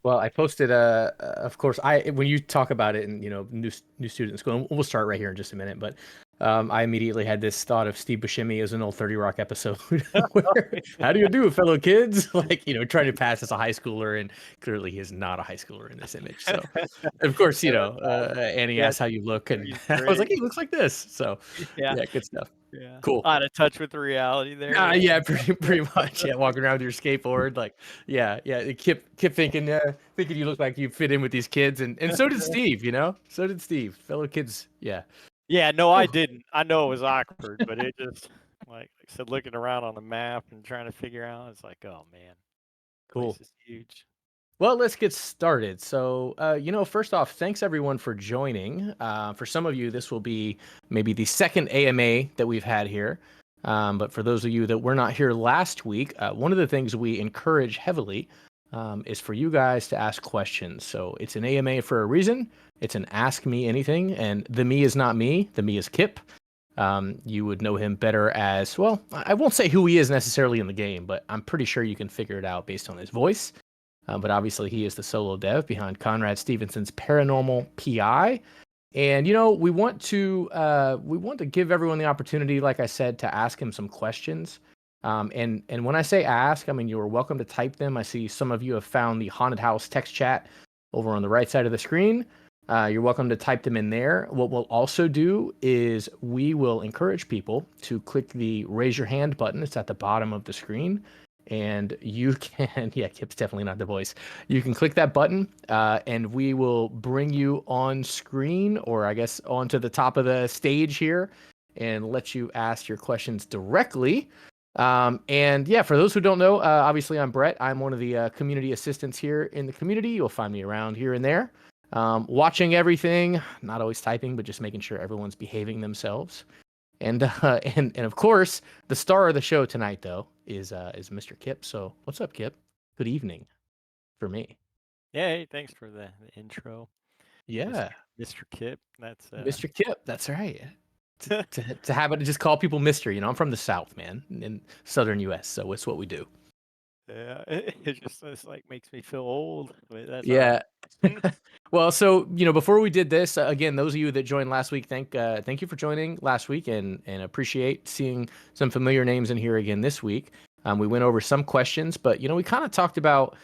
Well, I posted of course I when you talk about it and new student school, and we'll start right here in just a minute, but I immediately had this thought of Steve Buscemi as an old 30 Rock episode where how do you do, fellow kids? Like, trying to pass as a high schooler, and clearly he is not a high schooler in this image. So of course, Yeah, that's awesome. Annie Yeah, asked how you look, and he's I was like, great. he looks like this. So Yeah, yeah, good stuff. yeah. Cool. Out of touch with reality there, yeah. Yeah, pretty much. Yeah, walking around with your skateboard, like, yeah. Kip thinking you look like you fit in with these kids, and so did Steve. So did Steve. Fellow kids. Yeah. Yeah, no, I Whew. didn't. I know it was awkward, but it just like I said, looking around on the map and trying to figure out, it's like, "Oh, man, place Cool. is huge." Well, let's get started. So, first off, thanks everyone for joining. For some of you, this will be maybe the second AMA that we've had here. But for those of you that were not here last week, one of the things we encourage heavily is for you guys to ask questions. So it's an AMA for a reason. It's an Ask Me Anything, and the me is not me. The me is Kip. You would know him better as, well, I won't say who he is necessarily in the game, but I'm pretty sure you can figure it out based on his voice. But obviously, he is the solo dev behind Conrad Stevenson's Paranormal PI. And we want to give everyone the opportunity, like I said, to ask him some questions. And when I say ask, I mean you're welcome to type them. I see some of you have found the haunted house text chat over on the right side of the screen. You're welcome to type them in there. What we'll also do is we will encourage people to click the raise your hand button. It's at the bottom of the screen. And you can, yeah, Kip's definitely not the voice. You can click that button, and we will bring you on screen, or I guess onto the top of the stage here, and let you ask your questions directly. And yeah, for those who don't know, obviously I'm Brett. I'm one of the community assistants here in the community. You'll find me around here and there, watching everything, not always typing, but just making sure everyone's behaving themselves. And of course, the star of the show tonight, though, is Mr. Kip. So what's up, Kip? Good evening for me. Yeah, hey, thanks for the intro, Mr. Yeah, Mr. Kip. That's Mr. Kip. That's right. To have it to just call people Mister. I'm from the South, man, in southern U.S. So it's what we do. yeah, it's like makes me feel old, but that's all right. Yeah. Well, so before we did this, again, those of you that joined last week, thank you for joining last week, and appreciate seeing some familiar names in here again this week. We went over some questions, but we kind of talked about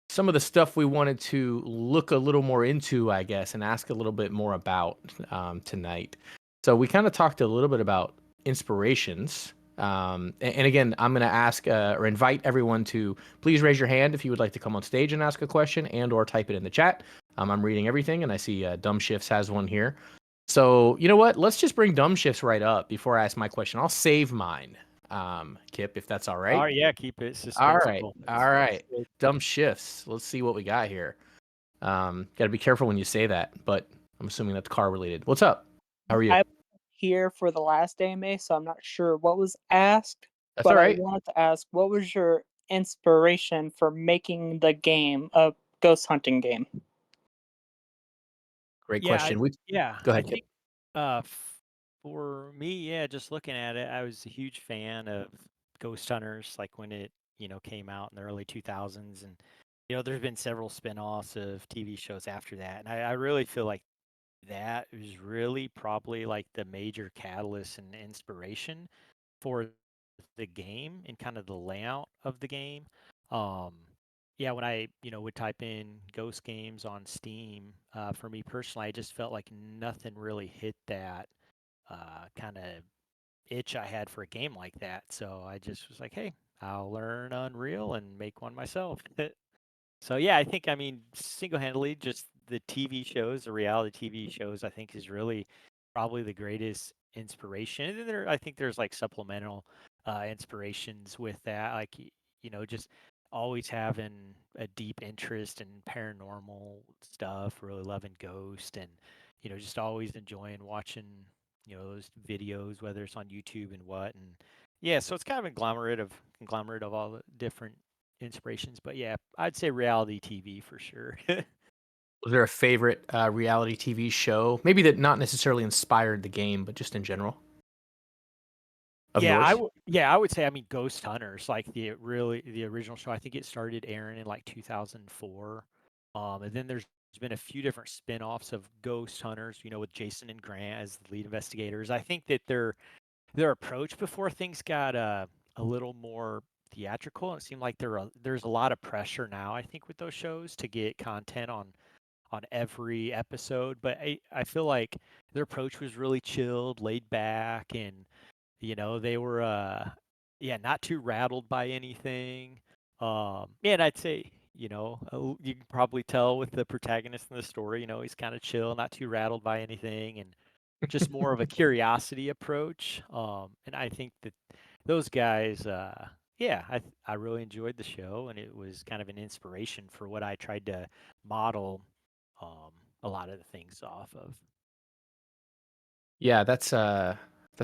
some of the stuff we wanted to look a little more into, I guess, and ask a little bit more about tonight. So we kind of talked a little bit about inspirations. And again, I'm going to ask or invite everyone to please raise your hand if you would like to come on stage and ask a question, and/or type it in the chat. I'm reading everything, and I see Dumb Shifts has one here. So you know what? Let's just bring Dumb Shifts right up before I ask my question. I'll save mine, Kip, if that's all All right. right, yeah, keep it All right, suspenseful. all That's right. good. Dumb Shifts. Let's see what we got here. Got to be careful when you say that, but I'm assuming that's car related. What's up? How are you? I wasn't here for the last AMA, so I'm not sure what was asked, That's all but I right. wanted to ask, what was your inspiration for making the game a ghost hunting game? Great Yeah, question. We Go I ahead, Kip. think for me, yeah, just looking at it, I was a huge fan of Ghost Hunters, like when it came out in the early 2000s, and there's been several spin-offs of TV shows after that, and I really feel like that was really probably like the major catalyst and inspiration for the game and kind of the layout of the game. Um, yeah, when I would type in ghost games on Steam, for me personally, I just felt like nothing really hit that kind of itch I had for a game like that. So I just was like, hey, I'll learn Unreal and make one myself. So yeah, I mean single-handedly just the TV shows, the reality TV shows, I think is really probably the greatest inspiration. And then I think there's like supplemental inspirations with that, like just always having a deep interest in paranormal stuff, really loving Ghost, and just always enjoying watching those videos, whether it's on YouTube and what, and yeah, so it's kind of a conglomerate of all the different inspirations, but yeah, I'd say reality TV for sure. Was there a favorite reality TV show, maybe that not necessarily inspired the game, but just in general of Yeah, yours? I would say I mean Ghost Hunters, like the original show. I think it started airing in like 2004. And then there's been a few different spin-offs of Ghost Hunters, with Jason and Grant as the lead investigators. I think that their approach before things got a little more theatrical. It seemed like there's a lot of pressure now, I think, with those shows to get content on every episode. But I feel like their approach was really chilled, laid back, and they were yeah, not too rattled by anything. Yeah, and I'd say, you can probably tell with the protagonist in the story, he's kind of chill, not too rattled by anything, and just more of a curiosity approach. And I think that those guys, yeah, I really enjoyed the show, and it was kind of an inspiration for what I tried to model um, a lot of the things off of. Yeah, that's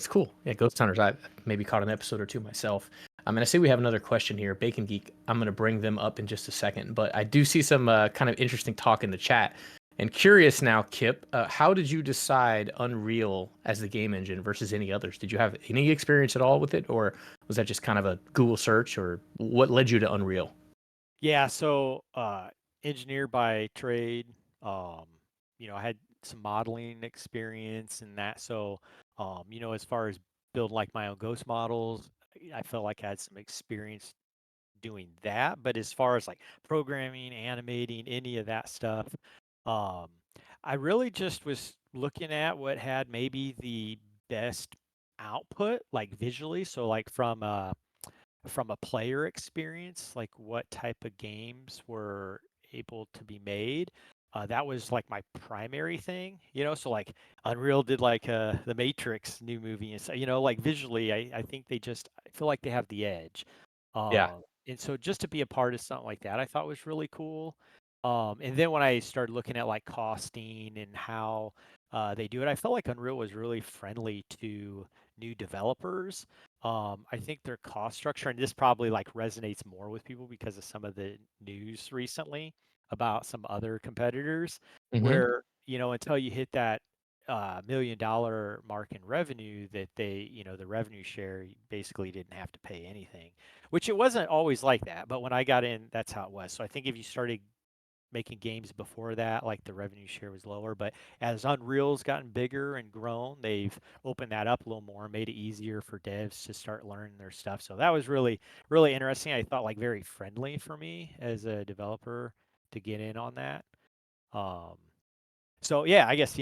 cool. Yeah, Ghost Hunters. I maybe caught an episode or two myself. I see we have another question here. Bacon Geek. I'm gonna bring them up in just a second, but I do see some kind of interesting talk in the chat. And curious now, Kip, how did you decide Unreal as the game engine versus any others? Did you have any experience at all with it, or was that just kind of a Google search, or what led you to Unreal? Yeah, so engineer by trade. Um, I had some modeling experience in that. So, as far as building like my own ghost models, I felt like I had some experience doing that. But as far as like programming, animating, any of that stuff, um, I really just was looking at what had maybe the best output, like visually. So, like from a player experience, like what type of games were able to be made. That was like my primary thing. So like Unreal did like the Matrix new movie, and so like visually, I think I feel like they have the edge. Yeah. And so just to be a part of something like that, I thought was really cool. And then when I started looking at like costing and how they do it, I felt like Unreal was really friendly to new developers. I think their cost structure, and this probably like resonates more with people because of some of the news recently about some other competitors, Hmm. where until you hit that $1 million mark in revenue, that the revenue share, you basically didn't have to pay anything, which it wasn't always like that. But when I got in, that's how it was. So I think if you started making games before that, like the revenue share was lower. But as Unreal's gotten bigger and grown, they've opened that up a little more, made it easier for devs to start learning their stuff. So that was really, really interesting. I thought like very friendly for me as a developer to get in on that. Um, so yeah, I guess,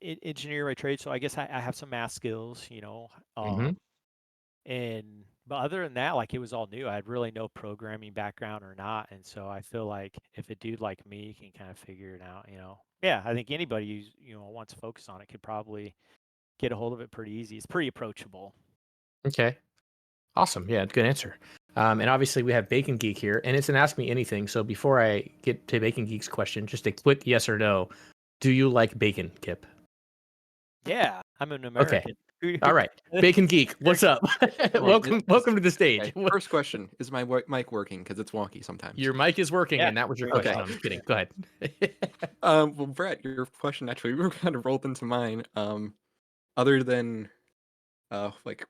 engineer by trade. So I guess I have some math skills. Hmm. And but other than that, like it was all new. I had really no programming background or not, and so I feel like if a dude like me can kind of figure it out. Yeah, I think anybody who's wants to focus on it could probably get a hold of it pretty easy. It's pretty approachable. Okay. Awesome. Yeah, good answer. And obviously we have Bacon Geek here, and it's an Ask Me Anything. So before I get to Bacon Geek's question, just a quick yes or no. Do you like bacon, Kip? Yeah, I'm an Okay. American. Who All right. Bacon Geek, what's up? Wait, Welcome to the stage. okay. First question: is my mic working? Because it's wonky sometimes. Your mic is working, Yeah, and that was your very question. Okay. No, I'm just kidding. Go ahead. Well, Brett, your question actually kind of rolled into mine. Other than like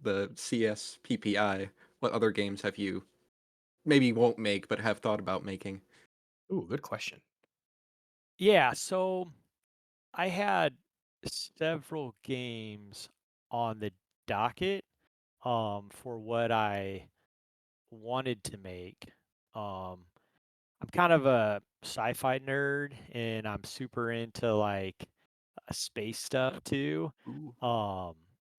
the CSPPI, what other games have you maybe won't make but have thought about making? Ooh, good question. Yeah, so I had several games on the docket for what I wanted to make. Um, I'm kind of a sci-fi nerd, and I'm super into like space stuff too. Ooh. Um,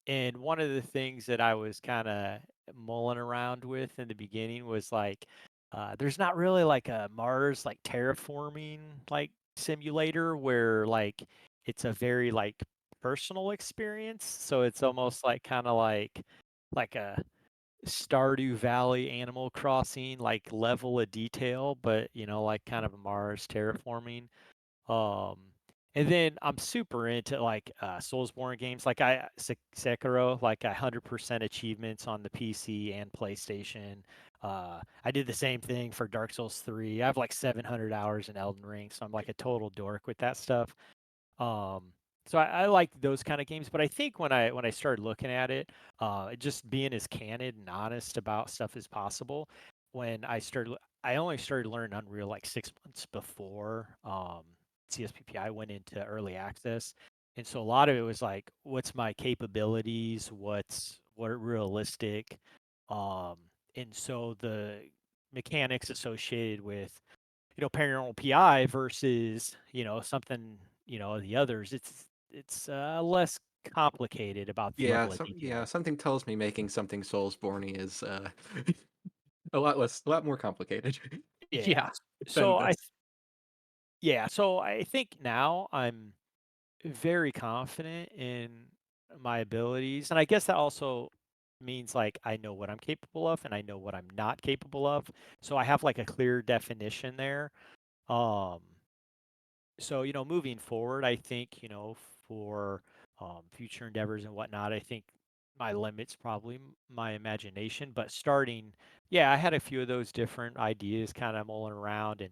and one of the things that I was kind of mulling around with in the beginning was like, there's not really like a Mars like terraforming like simulator where like it's a very like personal experience. So it's almost like kind of like a Stardew Valley Animal Crossing like level of detail, but like kind of a Mars terraforming. Um, and then I'm super into like Soulsborne games, like Sekiro, like 100% achievements on the PC and PlayStation. I did the same thing for Dark Souls 3. I have like 700 hours in Elden Ring, so I'm like a total dork with that stuff. Um, so I like those kind of games, but I think when I started looking at it, just being as candid and honest about stuff as possible, when I started, I only started learning Unreal like 6 months before CSPPI went into early access, and so a lot of it was like, what's my capabilities? What are realistic? Um, and so the mechanics associated with paranormal PI versus something the others, it's less complicated about the Yeah, level of detail. something tells me making something Soulsborne is a lot more complicated Yeah. Yeah. So than I this. Yeah, so I think now I'm very confident in my abilities. And I guess that also means like I know what I'm capable of and I know what I'm not capable of. So I have like a clear definition there. Um, so, moving forward, I think, for future endeavors and whatnot, I think my limit's probably my imagination. But starting, yeah, I had a few of those different ideas kind of mulling around,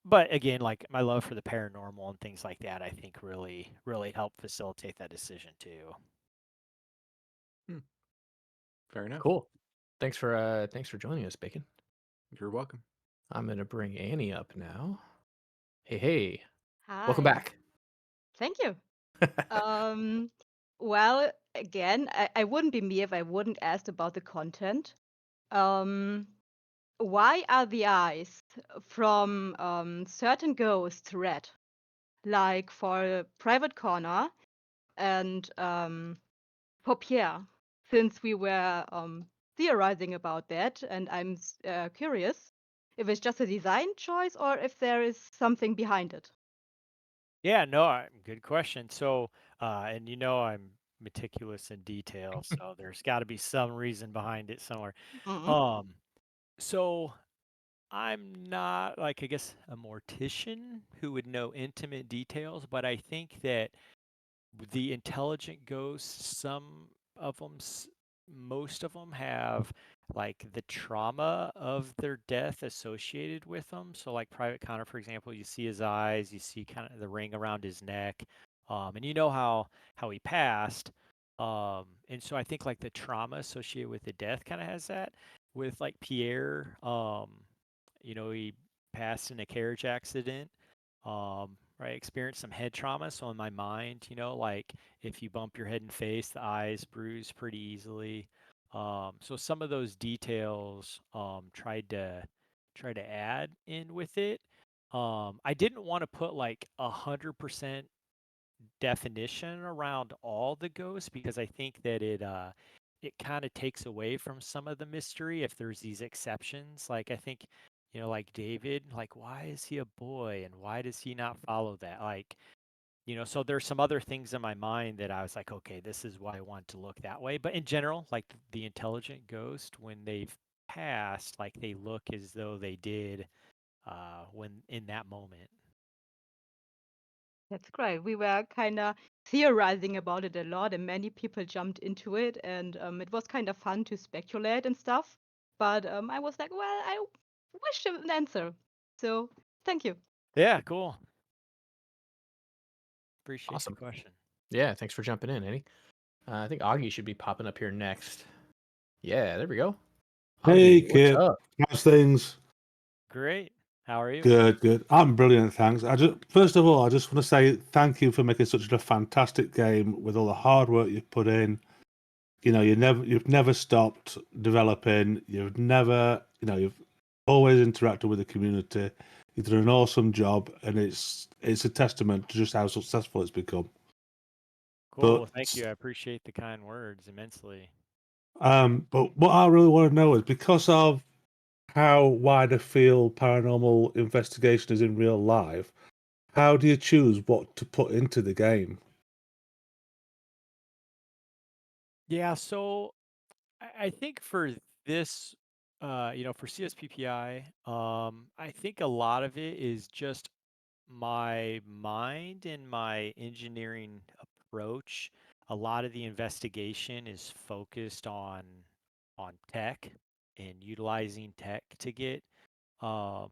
but again, like my love for the paranormal and things like that, I think really helped facilitate that decision too. Hmm, fair enough. Cool. Thanks for joining us, Bacon. You're welcome. I'm gonna bring Annie up now. Hey, welcome Hi. back. Thank you. Um, well, again, I wouldn't be me if I wouldn't ask about the content. Um, why are the eyes from certain ghosts red? Like for Private Corner and for Pierre, since we were theorizing about that, and I'm curious if it's just a design choice or if there is something behind it. Yeah, no, good question. So, and I'm meticulous in detail, so there's got to be some reason behind it somewhere. Mm-mm. Um, so I'm not like I guess a mortician who would know intimate details, but I think that the intelligent ghosts, some of them, most of them have like the trauma of their death associated with them. So, like Private Connor, for example, you see his eyes, you see kind of the ring around his neck, and you know how he passed. And so I think like the trauma associated with the death kind of has that. With like Pierre, he passed in a carriage accident, right, experienced some head trauma. So in my mind, like if you bump your head and face, the eyes bruise pretty easily. So some of those details, tried to add in with it. I didn't want to put like 100% definition around all the ghosts because I think that it kind of takes away from some of the mystery if there's these exceptions. Like I think, like David, like why is he a boy and why does he not follow that? Like, so there's some other things in my mind that I was like, okay, this is why I want to look that way. But in general, like the intelligent ghost, when they've passed, like they look as though they did when in that moment. That's great. We were kind of theorizing about it a lot, and many people jumped into it, and it was kind of fun to speculate and stuff. But I was like, well, I wish an answer. So thank you. Yeah, cool. Appreciate the Awesome. question. Yeah, thanks for jumping in, Annie. I think Augie should be popping up here next. Yeah, there we go. Hey, Augie, what's Kip. up? How's things? Great. How are you? Good, good. I'm brilliant, thanks. First of all, I just want to say thank you for making such a fantastic game with all the hard work you've put in. You've never stopped developing. You've always interacted with the community. You've done an awesome job, and it's a testament to just how successful it's become. Cool. But Well, thank you. I appreciate the kind words immensely. but what I really want to know is because of how wide I feel paranormal investigation is in real life. How do you choose what to put into the game? Yeah, so I think for this, for CSPPI, I think a lot of it is just my mind and my engineering approach. A lot of the investigation is focused on tech and utilizing tech to get, um,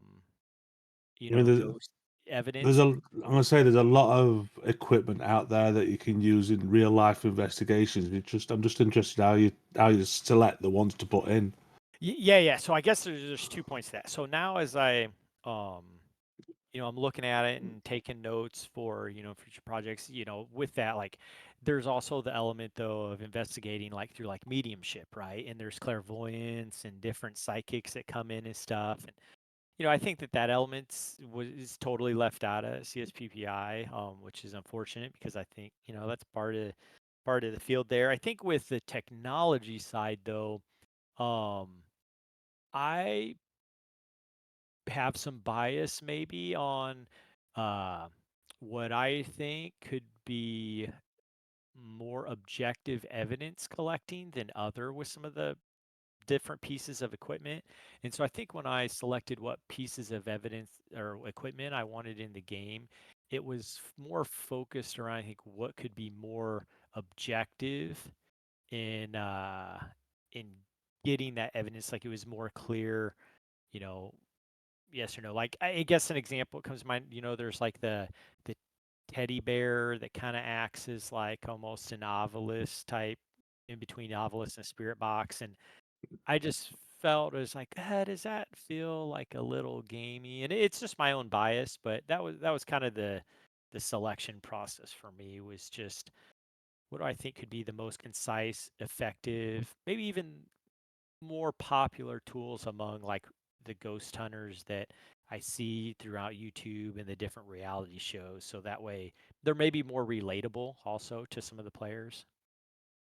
I mean, ghost there's evidence. I'm gonna say there's a lot of equipment out there that you can use in real life investigations. I'm just interested how you select the ones to put in. Yeah. So I guess there's 2 points to that. So now as I I'm looking at it and taking notes for, future projects, with that, like, there's also the element though of investigating like through like mediumship, right? And there's clairvoyance and different psychics that come in and stuff. And, I think that element is totally left out of CSPPI, which is unfortunate because I think, that's part of the field there. I think with the technology side though, um, I have some bias maybe on uh, what I think could be more objective evidence collecting than other with some of the different pieces of equipment. And so I think when I selected what pieces of evidence or equipment I wanted in the game, it was more focused around, I think, what could be more objective in in getting that evidence. Like it was more clear, you know, yes or no. Like I guess an example comes to mind. There's like the teddy bear that kind of acts as like almost an novelist type, in between novelist and spirit box, and I just felt it was like, does that feel like a little gamey? And it's just my own bias, but that was kind of the selection process for me, was just what do I think could be the most concise, effective, maybe even more popular tools among like the ghost hunters that I see throughout YouTube and the different reality shows. So that way they're maybe more relatable also to some of the players.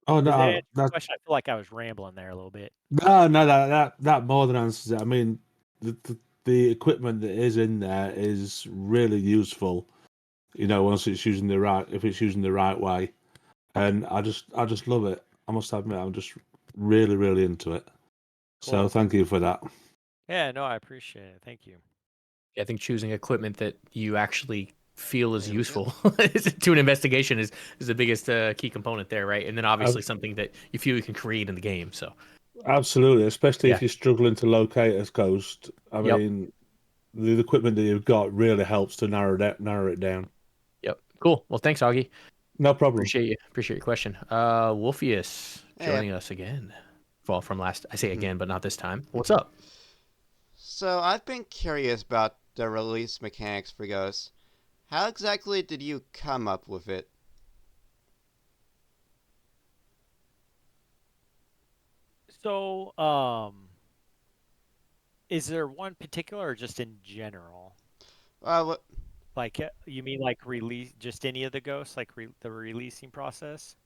Oh Does that no, answer your question? I feel like I was rambling there a little bit. no, that more than answers it. I mean, the equipment that is in there is really useful. Once it's using the right, if it's using the right way, and I just love it. I must admit, I'm just really, really into it. So Cool. thank you for that. Yeah, no, I appreciate it. Thank you. I think choosing equipment that you actually feel is There we go. useful to an investigation is the biggest key component there, right? And then obviously something that you feel you can create in the game. So Absolutely, especially Yeah. if you're struggling to locate a ghost. I Yep. mean, the equipment that you've got really helps to narrow it down. Yep. Cool. Well, thanks, Augie. No problem. Appreciate your question. Wolfius Hey. joining us again. Well, from last, I say Mhm. again, but not this time. What's up? So I've been curious about the release mechanics for Ghosts. How exactly did you come up with it? So, is there one particular or just in general? Well, Like, you mean like release just any of the ghosts, like the releasing process?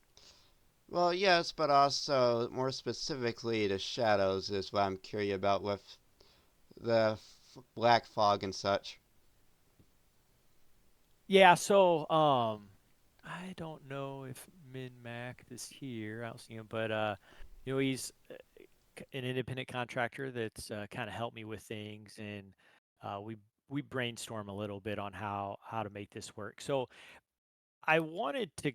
well, yes, but also more specifically the shadows is what I'm curious about with the black fog and such. Yeah, so I don't know if Min Mac is here. I don't see him, but he's an independent contractor that's kind of helped me with things, and we brainstorm a little bit on how to make this work. So I wanted to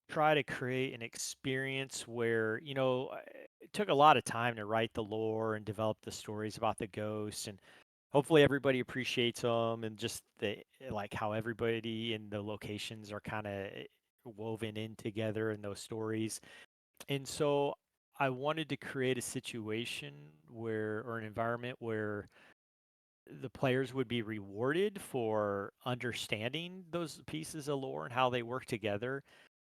try to create an experience where, it took a lot of time to write the lore and develop the stories about the ghosts, and hopefully everybody appreciates them, and just the like how everybody in the locations are kind of woven in together in those stories. And so I wanted to create a situation where, or an environment where the players would be rewarded for understanding those pieces of lore and how they work together.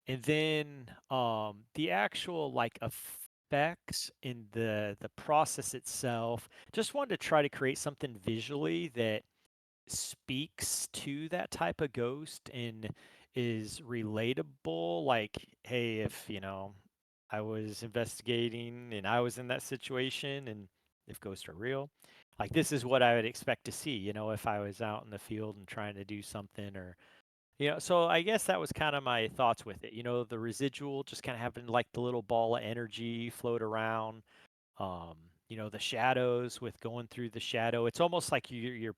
And then the actual like effects in the process itself, just wanted to try to create something visually that speaks to that type of ghost and is relatable. Like, hey, if I was investigating and I was in that situation, and if ghosts are real, like this is what I would expect to see, if I was out in the field and trying to do something, or so I guess that was kind of my thoughts with it. The residual just kind of having like the little ball of energy float around. Um, the shadows with going through the shadow. It's almost like your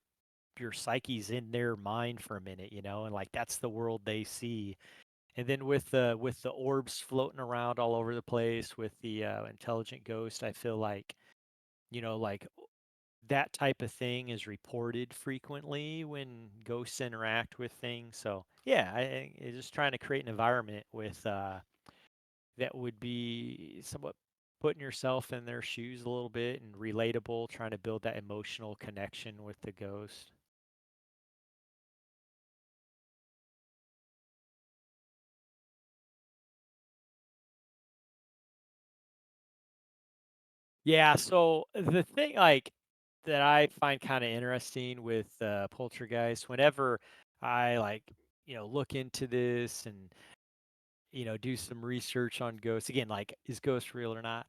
psyche's in their mind for a minute, and like that's the world they see. And then with the orbs floating around all over the place with the intelligent ghost, I feel like, like that type of thing is reported frequently when ghosts interact with things. So yeah, just trying to create an environment with that would be somewhat putting yourself in their shoes a little bit and relatable, trying to build that emotional connection with the ghost. Yeah, so the thing like that I find kind of interesting with Poltergeist, whenever I like, look into this and do some research on ghosts. Again, like, is ghost real or not?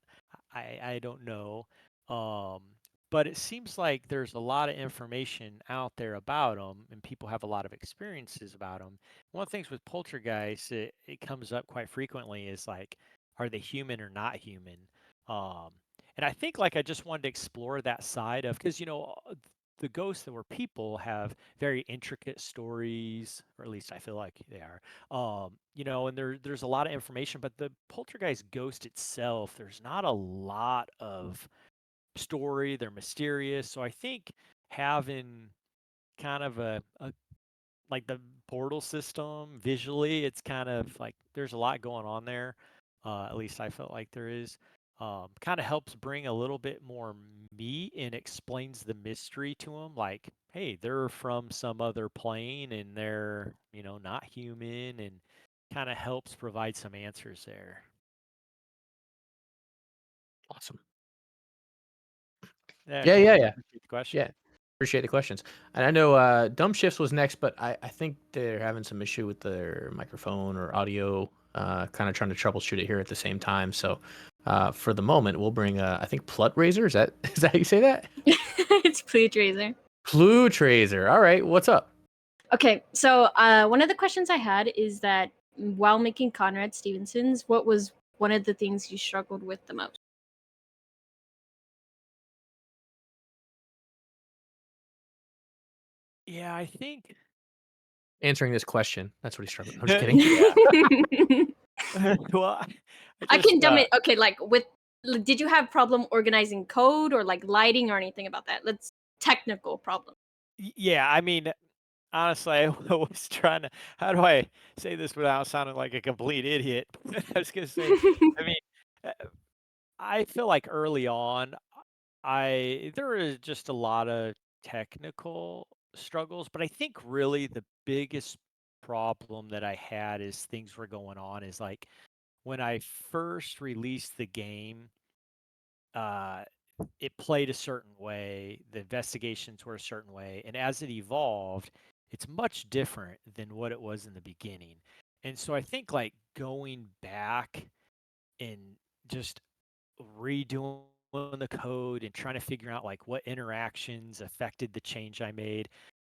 I don't know. Um, but it seems like there's a lot of information out there about them, and people have a lot of experiences about them. One of the things with poltergeists, it comes up quite frequently is like, are they human or not human? Um, and I think like I just wanted to explore that side of because the ghosts that were people have very intricate stories, or at least I feel like they are. And there's a lot of information, but the poltergeist ghost itself, there's not a lot of story. They're mysterious. So I think having kind of a like the portal system visually, it's kind of like there's a lot going on there. At least I felt like there is. Kind of helps bring a little bit more meat and explains the mystery to them. Like, hey, they're from some other plane and they're, not human, and kind of helps provide some answers there. Awesome. Yeah, Yeah, cool. yeah, yeah. Appreciate the question. Yeah. Appreciate the questions. And I know Dumb Shifts was next, but I think they're having some issue with their microphone or audio, kind of trying to troubleshoot it here at the same time. So for the moment, we'll bring, I think, Plut Razor. Is that how you say that? It's Blue Tracer. Blue Tracer. All right. What's up? Okay, so one of the questions I had is that while making Conrad Stevenson's, what was one of the things you struggled with the most? Yeah, I think. Answering this question. That's what he's struggling. I'm just kidding. Well, I can dumb it. Okay, like did you have problem organizing code or like lighting or anything about that? Let's technical problem. Yeah, I mean, honestly, I was trying to. How do I say this without sounding like a complete idiot? I was gonna say, I mean, uh, I feel like early on, there is just a lot of technical struggles, but I think really the biggest problem that I had as things were going on is like when I first released the game, uh, it played a certain way, the investigations were a certain way, and as it evolved, it's much different than what it was in the beginning. And so I think like going back and just redoing the code and trying to figure out like what interactions affected the change I made,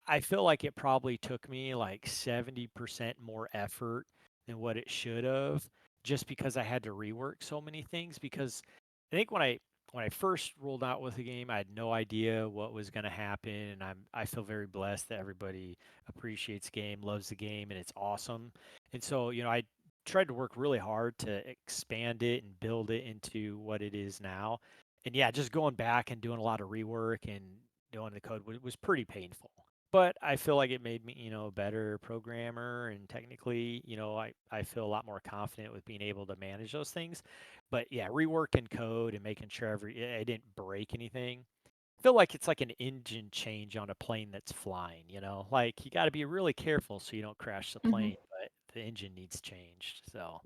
I feel like it probably took me like 70% more effort than what it should have, just because I had to rework so many things. Because I think when I first rolled out with the game, I had no idea what was going to happen, and I feel very blessed that everybody appreciates the game, loves the game, and it's awesome. And so I tried to work really hard to expand it and build it into what it is now. And yeah, just going back and doing a lot of rework and doing the code was pretty painful, but I feel like it made me, a better programmer, and technically, I feel a lot more confident with being able to manage those things. But yeah, reworking code and making sure I didn't break anything. I feel like it's like an engine change on a plane that's flying, like you got to be really careful so you don't crash the plane, but the engine needs changed. So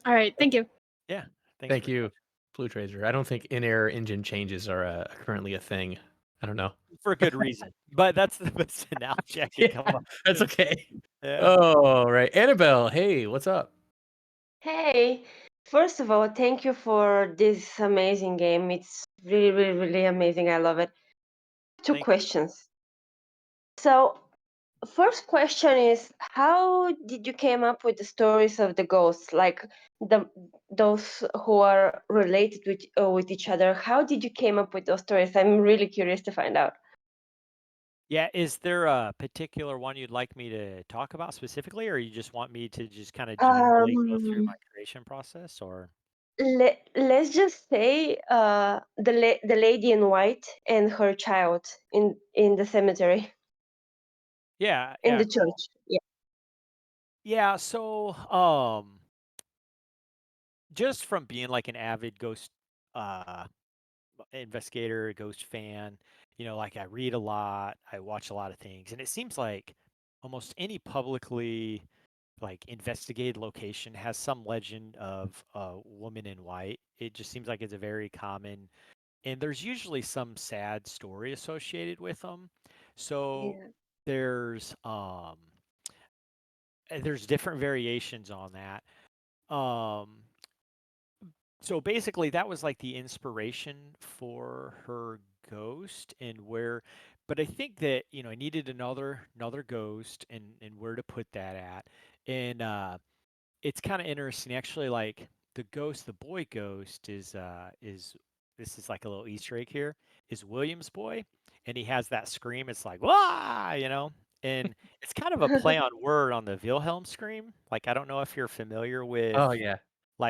All right, thank you. yeah, thanks Thank for you, Blue Tracer. I don't think in-air engine changes are currently a thing. I don't know. for good reason, but that's the best analogy I could come up That's with. okay. Yeah. Oh, right. Annabelle, hey, what's up? Hey, first of all, thank you for this amazing game. It's really, really, really amazing. I love it. Two Thank you. questions. So, first question is, how did you came up with the stories of the ghosts, like those who are related with each other? How did you came up with those stories? I'm really curious to find out. Yeah, is there a particular one you'd like me to talk about specifically, or you just want me to just kind of generally go through Um, my creation process, or? let's just say the lady in white and her child in the cemetery. Yeah, In yeah, the cool. church. Yeah. Yeah, so just from being like an avid ghost uh investigator, ghost fan, like I read a lot, I watch a lot of things, and it seems like almost any publicly like investigated location has some legend of a woman in white. It just seems like it's a very common, and there's usually some sad story associated with them. So Yeah. there's there's different variations on that. Um, so basically that was like the inspiration for her ghost and where, but I think that, I needed another ghost and where to put that at. And it's kind of interesting actually, like the ghost, the boy ghost is this is like a little Easter egg here, is William's boy, and he has that scream. It's like wah, and it's kind of a play on word on the Wilhelm scream. Like I don't know if you're familiar with Oh yeah,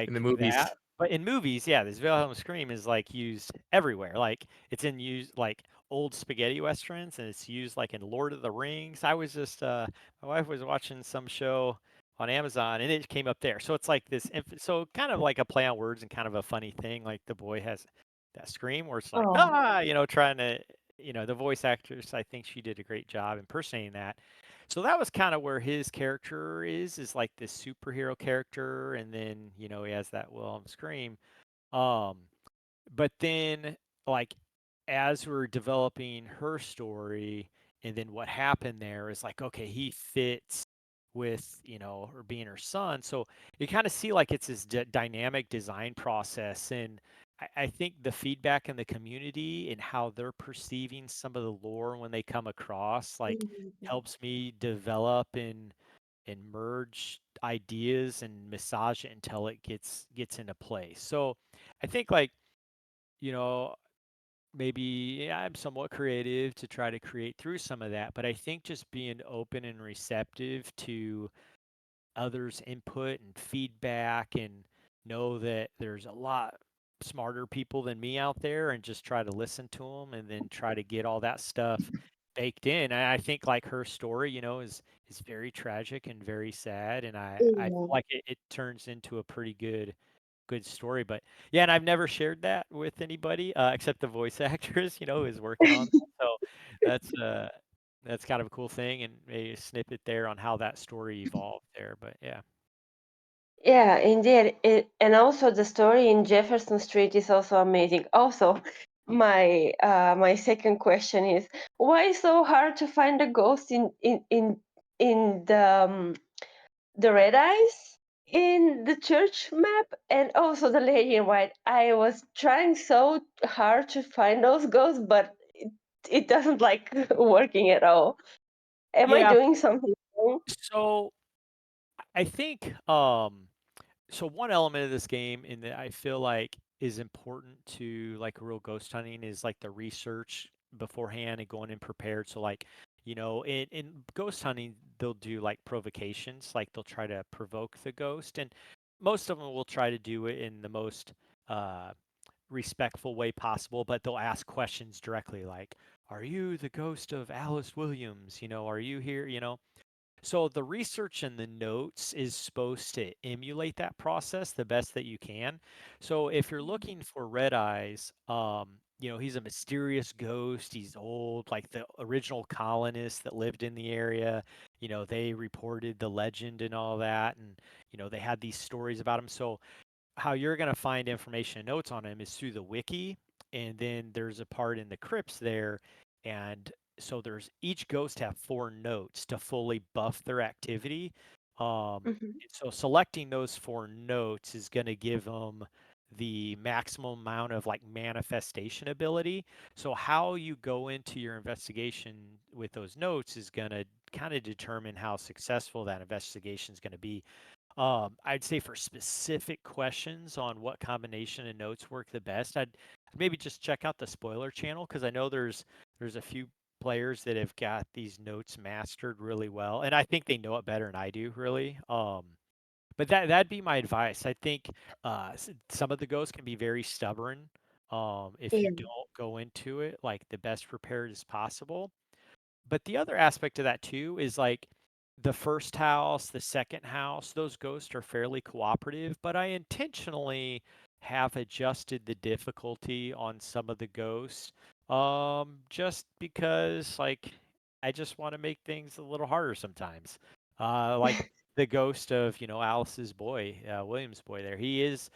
in the like movies. that. But in movies, yeah, this Wilhelm scream is like used everywhere. Like it's in use like old spaghetti westerns, and it's used like in Lord of the Rings. I was just my wife was watching some show on Amazon, and it came up there. So it's like this, so kind of like a play on words and kind of a funny thing. Like the boy has that scream where it's like Oh. ah, trying to, the voice actress. I think she did a great job impersonating that. So that was kind of where his character is like this superhero character, and then he has that Wilhelm scream. Um, but then like as we're developing her story, and then what happened there is like okay, he fits with her being her son. So you kind of see like it's this dynamic design process, and I think the feedback in the community and how they're perceiving some of the lore when they come across like Mhm. helps me develop and merge ideas and massage it until it gets into place. So I think like, you know, maybe yeah, I'm somewhat creative to try to create through some of that, but I think just being open and receptive to others' input and feedback, and know that there's a lot smarter people than me out there, and just try to listen to them and then try to get all that stuff baked in. I think like her story, is very tragic and very sad, and I feel Yeah. like it turns into a pretty good story. But yeah, and I've never shared that with anybody except the voice actress, who is working on that. So that's that's kind of a cool thing, and maybe a snippet there on how that story evolved there. But yeah. Yeah, indeed. And also the story in Jefferson Street is also amazing. Also, my second question is why so hard to find a ghost in the red eyes in the church map and also the lady in white. I was trying so hard to find those ghosts, but it doesn't like working at all. Am I Yeah. doing something wrong? So I think so one element of this game in that I feel like is important to like real ghost hunting is like the research beforehand and going in prepared. So like, in ghost hunting, they'll do like provocations, like they'll try to provoke the ghost, and most of them will try to do it in the most uh, respectful way possible, but they'll ask questions directly like, "Are you the ghost of Alice Williams? Are you here?" So the research and the notes is supposed to emulate that process the best that you can. So if you're looking for red eyes, he's a mysterious ghost. He's old, like the original colonists that lived in the area. They reported the legend and all that, and they had these stories about him. So how you're going to find information and notes on him is through the wiki, and then there's a part in the crypts there, and so there's each ghost have 4 notes to fully buff their activity. Mhm. And so selecting those 4 notes is going to give them the maximum amount of like manifestation ability. So how you go into your investigation with those notes is going to kind of determine how successful that investigation is going to be. I'd say for specific questions on what combination of notes work the best, I'd maybe just check out the spoiler channel, because I know there's a few players that have got these notes mastered really well, and I think they know it better than I do, really. But that'd be my advice. I think some of the ghosts can be very stubborn. If you Yeah. don't go into it like the best prepared as possible. But the other aspect of that too is like the first house, the second house, those ghosts are fairly cooperative, but I intentionally have adjusted the difficulty on some of the ghosts, just because like I just want to make things a little harder sometimes. Like the ghost of, Alice's boy, William's boy there. He is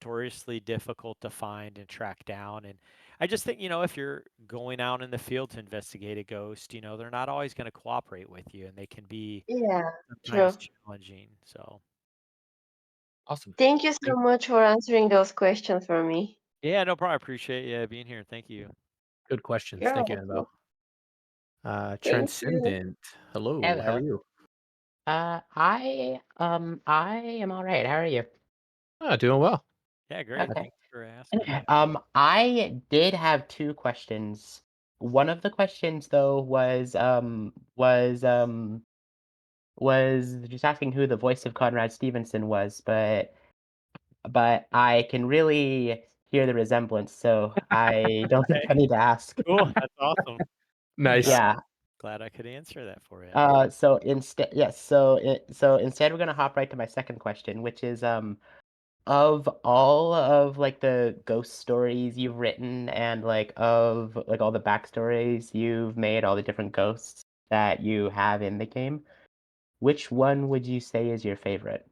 notoriously difficult to find and track down. And I just think, if you're going out in the field to investigate a ghost, they're not always going to cooperate with you and they can be Yeah, sometimes true. challenging. So, Awesome. Thank you so much for answering those questions for me. yeah, no problem. I appreciate you being here. Thank you. Good questions. You're Thank you, welcome. Annabelle. Thank you. Transcendent. Hello. How are Hello. you? I am all right. How are you? Doing well. Yeah, great. Okay. Thanks for asking. I did have two questions. One of the questions though was just asking who the voice of Conrad Stevenson was, but I can really hear the resemblance, so I don't think I need to ask. Cool. That's awesome. Nice. Yeah. Glad I could answer that for you. So instead, yes. So instead, we're gonna hop right to my second question, which is of all of like the ghost stories you've written and like of like all the backstories you've made, all the different ghosts that you have in the game, which one would you say is your favorite?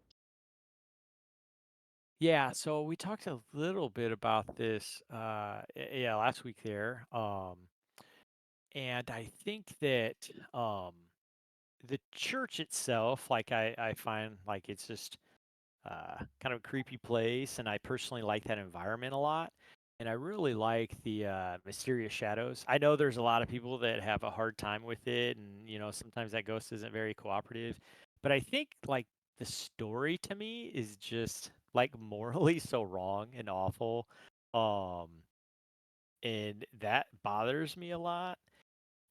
Yeah, so we talked a little bit about this last week there. And I think that the church itself, like I find like it's just kind of a creepy place, and I personally like that environment a lot. And I really like the mysterious shadows. I know there's a lot of people that have a hard time with it, and sometimes that ghost isn't very cooperative. But I think like the story to me is just like morally so wrong and awful, um, and that bothers me a lot.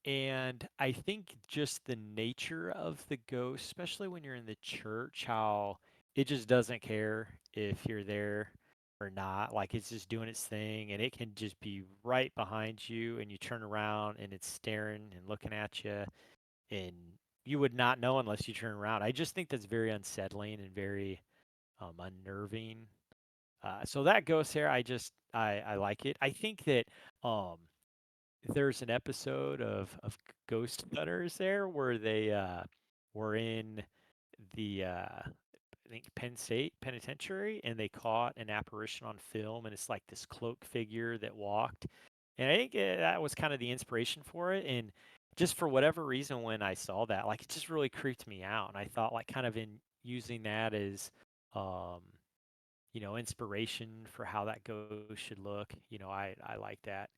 And I think just the nature of the ghost, especially when you're in the church, how it just doesn't care if you're there or not. Like it's just doing its thing and it can just be right behind you and you turn around and it's staring and looking at you and you would not know unless you turn around. I just think that's very unsettling and very unnerving. So that ghost there, I like it. I think that um there's an episode of Ghost Hunters there where they were in the I think Penn State Penitentiary and they caught an apparition on film and it's like this cloak figure that walked. And I think that was kind of the inspiration for it. And just for whatever reason, when I saw that, like it just really creeped me out. And I thought, like, kind of in using that as, um, inspiration for how that ghost should look. I like that.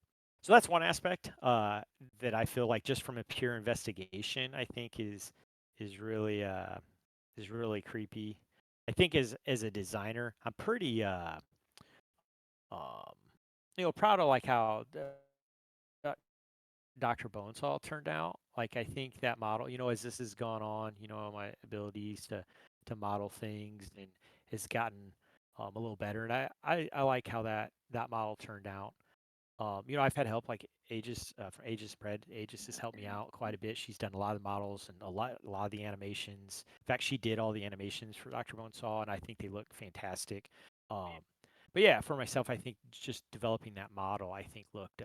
So that's one aspect that I feel like just from a pure investigation, I think is really is really creepy. I think as a designer, I'm pretty um, proud of like how Dr. Bonesaw turned out. Like I think that model, as this has gone on, my abilities to model things and has gotten a little better. And I like how that model turned out. I've had help like Aegis from Aegis Spread. Aegis has helped me out quite a bit. She's done a lot of the models and a lot of the animations. In fact, she did all the animations for Dr. Bonesaw, and I think they look fantastic. Um, but yeah, for myself, I think just developing that model, I think looked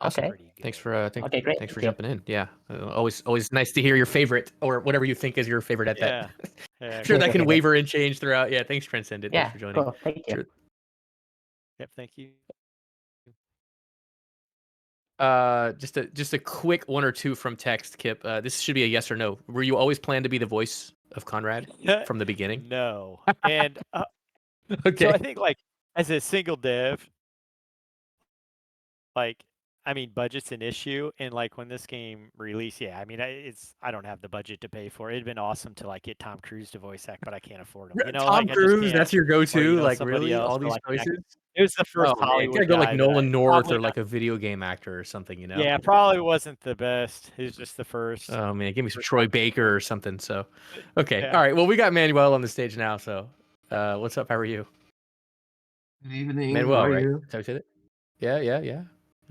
Awesome. Okay. pretty good. Thanks for Okay, great. thanks for Thank you. jumping in. Yeah, always nice to hear your favorite or whatever you think is your favorite at Yeah. that. Yeah. I'm sure that can waver and change throughout. Yeah, thanks Transcendent. Thanks Yeah, for joining. cool. Thank you. Sure. Yep. Thank you. Just a quick one or two from text, Kip. This should be a yes or no. Were you always planned to be the voice of Conrad from the beginning? No. And so Okay. I think like as a single dev, like I mean budget's an issue and like when this game released, yeah, I mean I don't have the budget to pay for it. It'd been awesome to like get Tom Cruise to voice act, but I can't afford him. Tom Like I just Cruise, can't. that's your Or go-to? Like somebody really? else All for these like an choices? It was the first Oh man, you gotta Hollywood go like guy that Nolan North probably or like a video game actor or something, Yeah, probably wasn't the best. He was just the first. Oh man, give me some first Troy one. Baker or something. So, okay, Yeah. all right. Well, we got Manuel on the stage now. So, what's up? How are you, Good evening. How Manuel? are Right? you? Is that what you said? Yeah.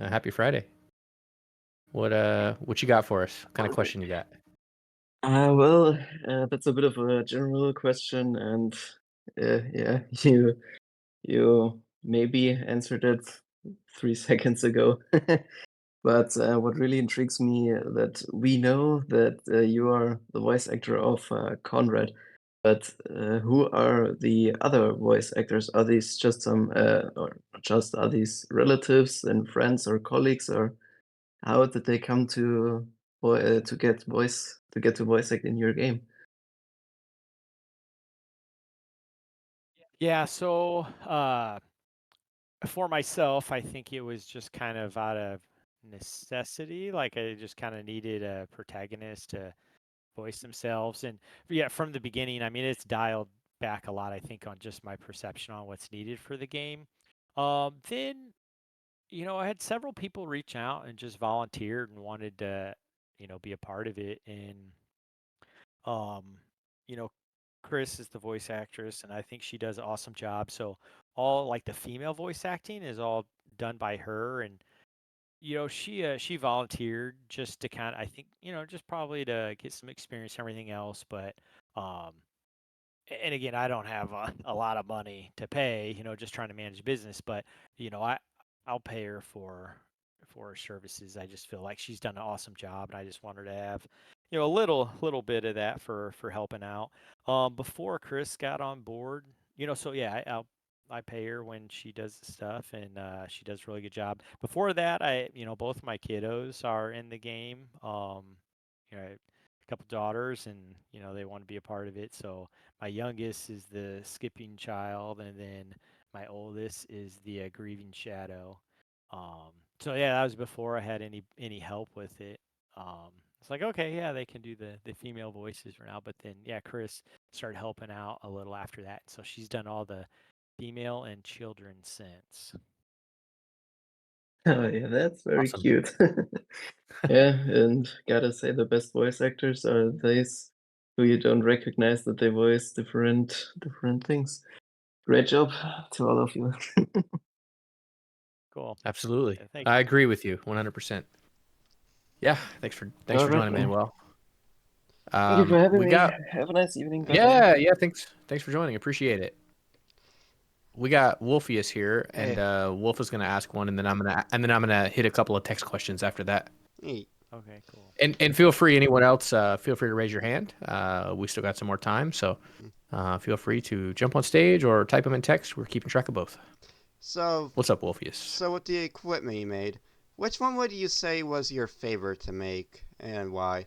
Happy Friday. What you got for us? What kind of question you got? Well, that's a bit of a general question, and yeah, you maybe answered it 3 seconds ago. But what really intrigues me that we know that you are the voice actor of Conrad, but who are the other voice actors? Are these just some, or just are these relatives and friends or colleagues, or how did they come to get to voice act in your game? Yeah, so for myself, I think it was just kind of out of necessity. Like I just kind of needed a protagonist to voice themselves. And yeah, from the beginning, I mean, it's dialed back a lot, I think, on just my perception on what's needed for the game. Then, I had several people reach out and just volunteered and wanted to, be a part of it. And, um, you know, Chris is the voice actress, and I think she does an awesome job. So all like the female voice acting is all done by her, and she volunteered just to kind of, I think, just probably to get some experience and everything else. But um, and again, I don't have a lot of money to pay, just trying to manage business. But I'll pay her for her services. I just feel like she's done an awesome job, and I just want her to have a little bit of that for helping out. Before Chris got on board, so yeah, I pay her when she does the stuff, and she does a really good job. Before that, both my kiddos are in the game. I have a couple daughters, and they want to be a part of it. So my youngest is the skipping child, and then my oldest is the grieving shadow. Um, so yeah, that was before I had any help with it. It's like, okay, yeah, they can do the female voices for now, but then yeah, Chris started helping out a little after that. So she's done all the female and children since. Oh yeah, that's very Awesome. cute. Yeah, and gotta say the best voice actors are those who you don't recognize that they voice different things. Great job to all of you. Cool. Absolutely. Yeah, thank I you. agree with you 100%. Yeah, thanks for All right, joining, man. Manuel. Thank you for having We me. got Have a nice evening. Bye bye. yeah, thanks for joining. Appreciate it. We got Wolfius here, and Hey, Wolf is gonna ask one, and then I'm gonna hit a couple of text questions after that. neat. Okay, cool. And feel free, anyone else, feel free to raise your hand. We still got some more time, so feel free to jump on stage or type them in text. We're keeping track of both. So, What's up, Wolfius? so with the equipment you made, which one would you say was your favorite to make and why?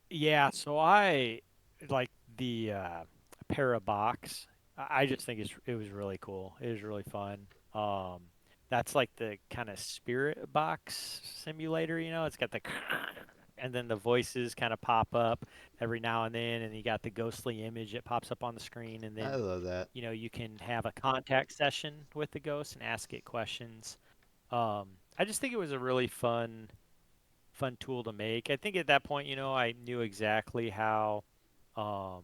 Yeah, so I like the Parabox. I just think it was really cool. It was really fun. That's like the kind of spirit box simulator, It's got the and then the voices kind of pop up every now and then, and you got the ghostly image that pops up on the screen, and I then love that. you can have a contact session with the ghost and ask it questions. I just think it was a really fun tool to make. I think at that point, I knew exactly how, um,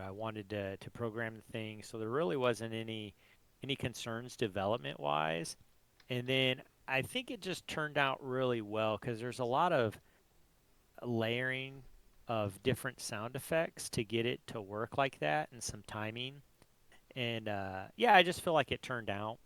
I wanted to program the thing, so there really wasn't any concerns development wise. And then I think it just turned out really well because there's a lot of layering of different sound effects to get it to work like that and some timing. And yeah, I just feel like it turned out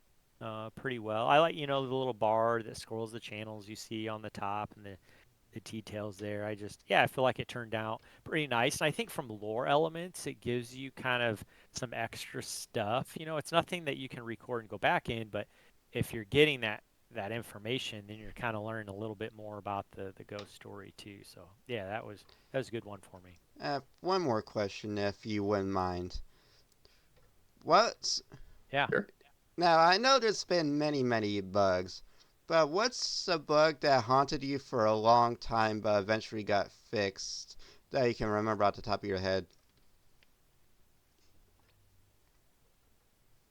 pretty well. I like, the little bar that scrolls the channels you see on the top and the details there. I feel like it turned out pretty nice. And I think from lore elements, it gives you kind of some extra stuff. It's nothing that you can record and go back in, but if you're getting that information, then you're kind of learning a little bit more about the ghost story too. So yeah, that was a good one for me. One more question, if you wouldn't mind. What's Yeah. Sure. Now, I know there's been many bugs, but what's a bug that haunted you for a long time but eventually got fixed that you can remember off the top of your head?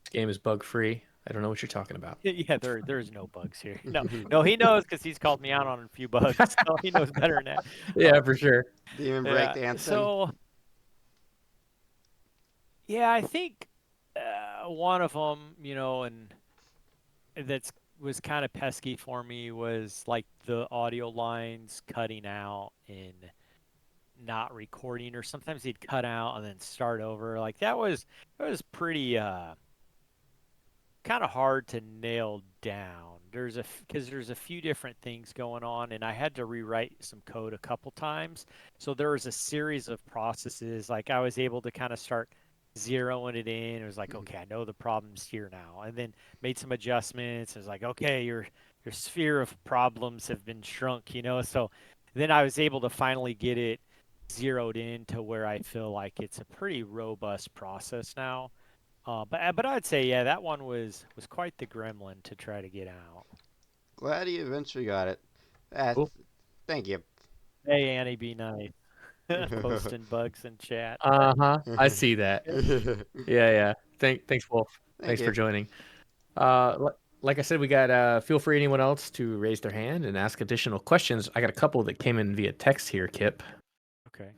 This game is bug free. I don't know what you're talking about. Yeah, there's no bugs here. No, he knows because he's called me out on a few bugs, so he knows better than that. Yeah, for sure. Demon Yeah, breakdancing? so yeah, I think one of them, and that's was kind of pesky for me was like the audio lines cutting out and not recording, or sometimes he'd cut out and then start over. Like that was pretty kind of hard to nail down. Because there's a few different things going on, and I had to rewrite some code a couple times. So there was a series of processes. Like I was able to kind of start zeroing it in. It was like, okay, I know the problem's here now, and then made some adjustments. It was like, okay, your sphere of problems have been shrunk, you know. So then I was able to finally get it zeroed in to where I feel like it's a pretty robust process now. But I'd say, yeah, that one was quite the gremlin to try to get out. Glad you eventually got it. Uh, Cool. Thank you. Hey, Annie, be nice. Posting bugs in chat. I see that. Yeah. Thanks, Wolf. Thank Thanks for you. joining. Like I said, we got feel free anyone else to raise their hand and ask additional questions. I got a couple that came in via text here, Kip. Okay.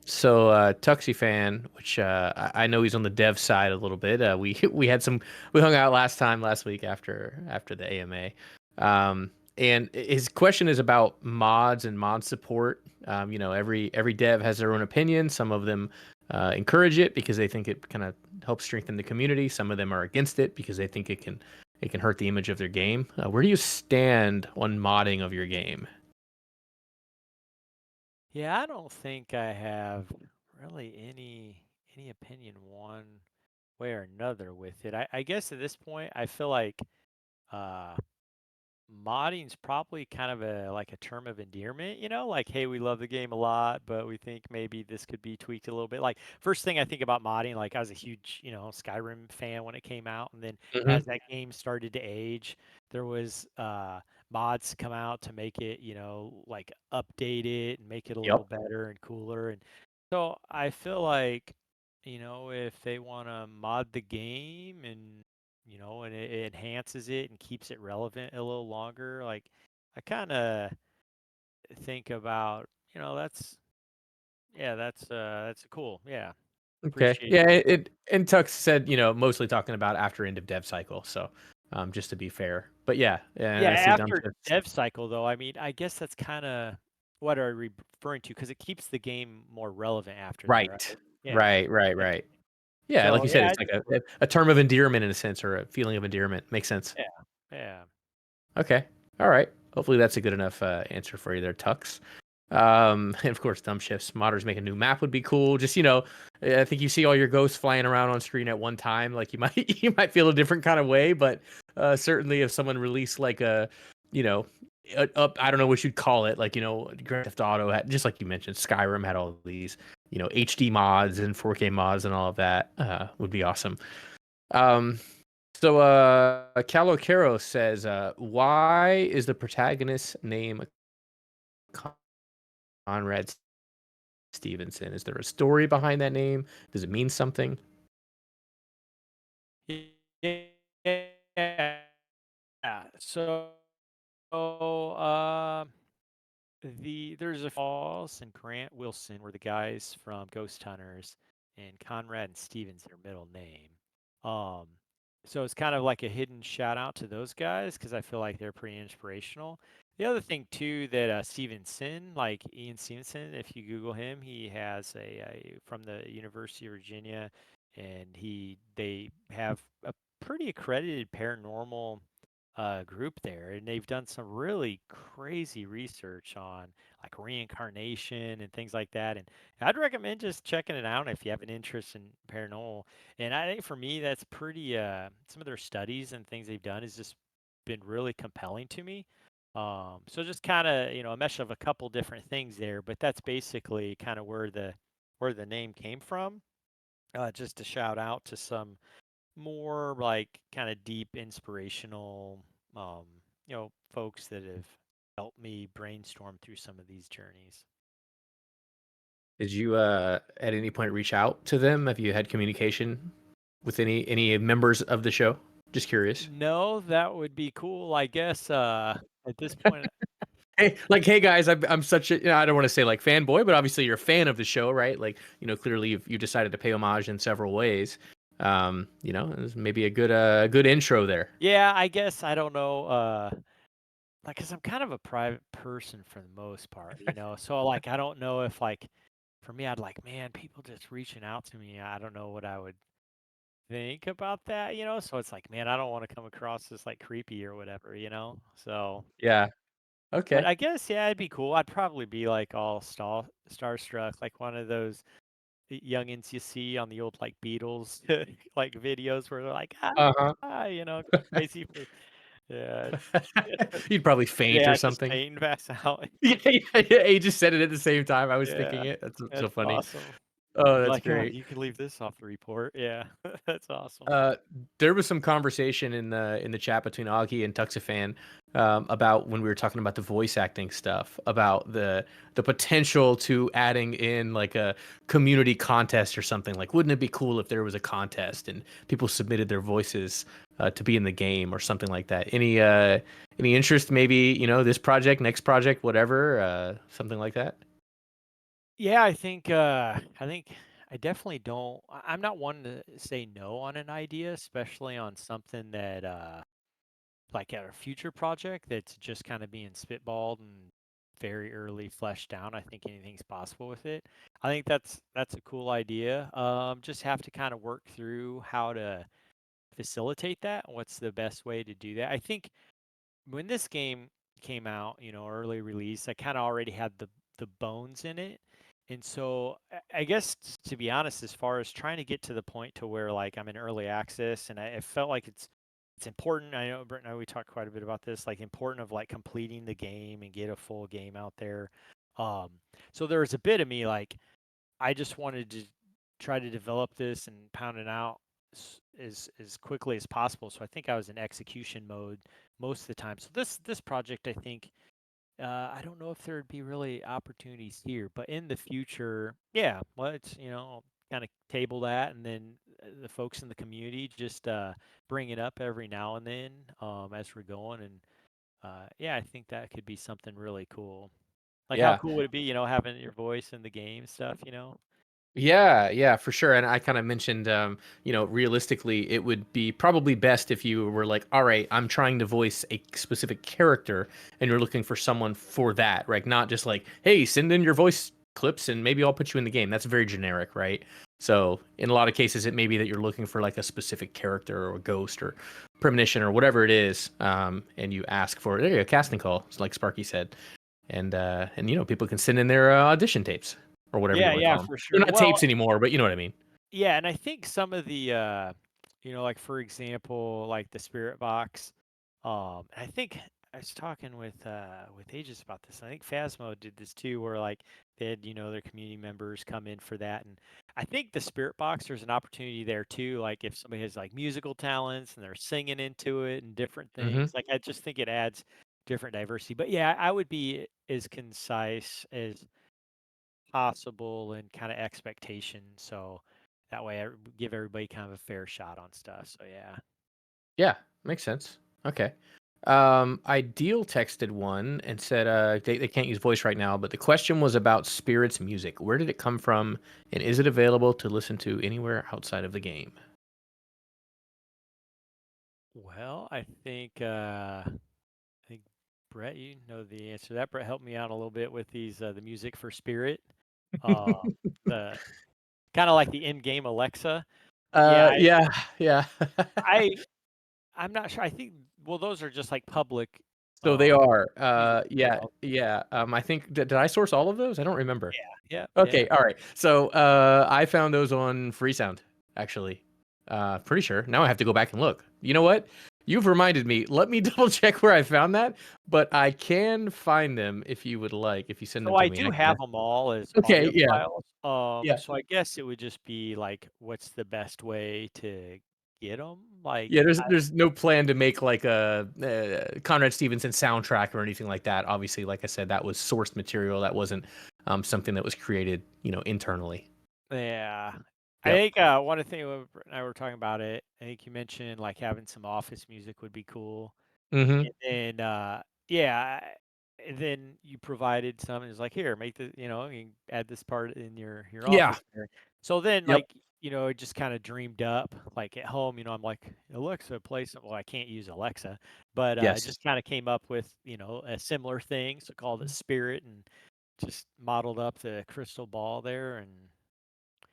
So Tuxie fan, which I know he's on the dev side a little bit. We hung out last week after the AMA. And his question is about mods and mod support. Every dev has their own opinion. Some of them encourage it because they think it kind of helps strengthen the community. Some of them are against it because they think it can hurt the image of their game. Where do you stand on modding of your game? Yeah, I don't think I have really any opinion one way or another with it. I guess at this point, I feel like uh, modding's probably kind of a term of endearment, you know, like, hey, we love the game a lot, but we think maybe this could be tweaked a little bit. Like first thing I think about modding, like I was a huge, Skyrim fan when it came out, and then Mm-hmm. as that game started to age, there was mods come out to make it, like update it and make it a little Yep. better and cooler. And so I feel like, if they want to mod the game and it enhances it and keeps it relevant a little longer. Like I kind of think about, that's cool. Yeah, Okay. appreciate Yeah. the And Tux said, mostly talking about after end of dev cycle. So, just to be fair, but yeah, and yeah. I see dumb After shits. dev cycle, though, I mean, I guess that's kind of what are we referring to, because it keeps the game more relevant after that, right? Right. Yeah. Right. Yeah, like So you said, yeah, it's like a term of endearment in a sense, or a feeling of endearment. Makes sense. yeah, yeah. Okay. All right. Hopefully that's a good enough answer for you there, Tux. And of course, dumb shifts. Modders make a new map would be cool. Just I think you see all your ghosts flying around on screen at one time. Like you might you might feel a different kind of way, but certainly if someone released like you know, up I don't know what you'd call it, like Grand Theft Auto had, just like you mentioned, Skyrim had all these HD mods and 4K mods and all of that would be awesome. Um, so Calocaro says, why is the protagonist's name Conrad Stevenson? Is there a story behind that name? Does it mean something? Yeah. So, uh, there's a Falls and Grant Wilson were the guys from Ghost Hunters, and Conrad and Stevens their middle name. Um, so it's kind of like a hidden shout out to those guys because I feel like they're pretty inspirational. The other thing too that Stevenson, like Ian Stevenson, if you Google him, he has a from the University of Virginia, and they have a pretty accredited paranormal group there, and they've done some really crazy research on like reincarnation and things like that. And I'd recommend just checking it out if you have an interest in paranormal. And I think for me, that's pretty. Some of their studies and things they've done has just been really compelling to me. So just kind of a mesh of a couple different things there, but that's basically kind of where the name came from. Just to shout out to some more like kind of deep inspirational folks that have helped me brainstorm through some of these journeys. Did you at any point reach out to them? Have you had communication with any members of the show? Just curious. No, that would be cool, I guess. At this point, Hey guys, I'm such a I don't want to say like fanboy, but obviously you're a fan of the show, right? Like clearly you decided to pay homage in several ways. You know, it was maybe a good intro there. Yeah, I guess I don't know. Like, cause I'm kind of a private person for the most part, you know. So like, I don't know if like, for me, I'd like, man, people just reaching out to me. I don't know what I would think about that, you know. So it's like, man, I don't want to come across as like creepy or whatever, you know. So, Yeah. but Okay. I guess yeah, it'd be cool. I'd probably be like all starstruck, like one of those youngins you see on the old like Beatles like videos where they're like, Uh-huh. you know, crazy. Yeah, You'd probably faint or yeah, just something. faint and pass out. Yeah. He just said it at the same time. I was thinking Yeah, it. That's so that's funny. awesome. Oh, You're that's like, oh, great. you can leave this off the report. Yeah, that's awesome. Uh, there was some conversation in the chat between Augie and Tuxafan about when we were talking about the voice acting stuff, about the potential to adding in like a community contest or something. Like, wouldn't it be cool if there was a contest and people submitted their voices to be in the game or something like that? Any interest? Maybe you know this project, next project, whatever, something like that. Yeah, I think I definitely don't. I'm not one to say no on an idea, especially on something that like at a future project that's just kind of being spitballed and very early fleshed down. I think anything's possible with it. I think that's a cool idea. Just have to kind of work through how to facilitate that. What's the best way to do that? I think when this game came out, you know, early release, I kind of already had the bones in it. And so I guess to be honest, as far as trying to get to the point to where like I'm in early access and I felt like it's important. I know Brent and I we talked quite a bit about this, like important of like completing the game and get a full game out there. Um, so there was a bit of me like I just wanted to try to develop this and pound it out as quickly as possible. So I think I was in execution mode most of the time. So this project, I think, I don't know if there'd be really opportunities here, but in the future, yeah, let's kind of table that, and then the folks in the community just bring it up every now and then as we're going, and yeah, I think that could be something really cool. Like, how Yeah. cool would it be, having your voice in the game stuff, Yeah, yeah, for sure. And I kind of mentioned, you know, realistically, it would be probably best if you were like, all right, I'm trying to voice a specific character and you're looking for someone for that, right? Not just like, hey, send in your voice clips and maybe I'll put you in the game. That's very generic, right? So in a lot of cases, it may be that you're looking for like a specific character or ghost or premonition or whatever it is. And you ask for, there you go, casting call, like Sparky said. And you know, people can send in their audition tapes or whatever you Yeah, want to yeah, call them. for They're sure. not Well, tapes anymore, but you know what I mean. yeah, and I think some of the like for example, like the spirit box. I think I was talking with Aegis about this. I think Phasmo did this too, where like they had, their community members come in for that. And I think the spirit box, there's an opportunity there too. Like if somebody has like musical talents and they're singing into it and different Hmm. things, like I just think it adds different diversity. But yeah, I would be as concise as possible and kind of expectation. So that way I give everybody kind of a fair shot on stuff. So yeah. Yeah, makes sense. Okay. Ideal texted one and said they can't use voice right now, but the question was about Spirit's music. Where did it come from, and is it available to listen to anywhere outside of the game? Well, I think Brett, you know the answer to that. Brett helped me out a little bit with these the music for Spirit. Uh the kind of like the in-game Alexa. Yeah, Yeah, yeah. I I'm not sure. I think well those are just like public So they um are. music as Yeah, well. yeah. I think did I source all of those? I don't remember. Yeah, yeah. Okay, all right. So I found those on Freesound, actually. Pretty sure. Now I have to go back and look. You know what? You've reminded me. Let me double check where I found that, but I can find them if you would like, if you send them So to I me. And do I can have them all as Okay, audio yeah, files. yeah. So I guess it would just be like, what's the best way to get them? Like, Yeah, there's no plan to make like a Conrad Stevenson soundtrack or anything like that. Obviously, like I said, that was sourced material. That wasn't something that was created, you know, internally. yeah. I Yep. think one of the things when Brett and I were talking about it, I think you mentioned like having some office music would be cool. Mm-hmm. And then yeah, and then you provided some and it's like, here, make the, you can add this part in your Yeah. office there. So then, Yep. like, it just kind of dreamed up. Like at home, I'm like, Alexa, play some. Well, I can't use Alexa, but I Yes. just kind of came up with, a similar thing. So called it Spirit, and just modeled up the crystal ball there, and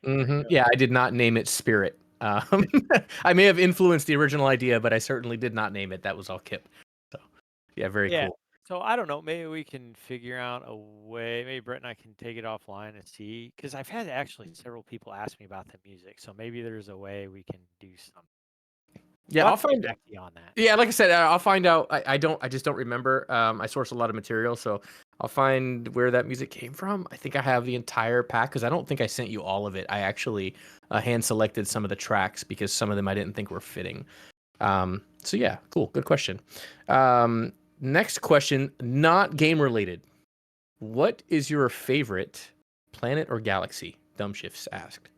there you go. Yeah, I did not name it Spirit. I may have influenced the original idea, but I certainly did not name it. That was all Kip. So, yeah, very Yeah. cool. So I don't know. Maybe we can figure out a way. Maybe Brett and I can take it offline and see, because I've had actually several people ask me about the music. So maybe there's a way we can do something. Yeah, We'll I'll have to get find. back to you on that. Yeah, like I said, I'll find out. I just don't remember. I source a lot of material, so I'll find where that music came from. I think I have the entire pack because I don't think I sent you all of it. I actually hand selected some of the tracks because some of them I didn't think were fitting. So yeah, cool, good question. Next question, not game related. What is your favorite planet or galaxy? Dumbshifts asked.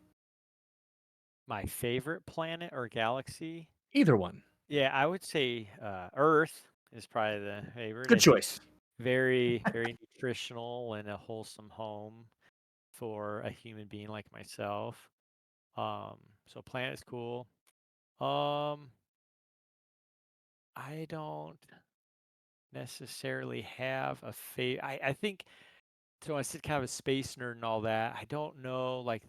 My favorite planet or galaxy? Either one. Yeah, I would say Earth is probably the favorite. Good I think choice. very, very nutritional and a wholesome home for a human being like myself. So planet's cool. I don't necessarily have a I think so. I said kind of a space nerd and all that. I don't know like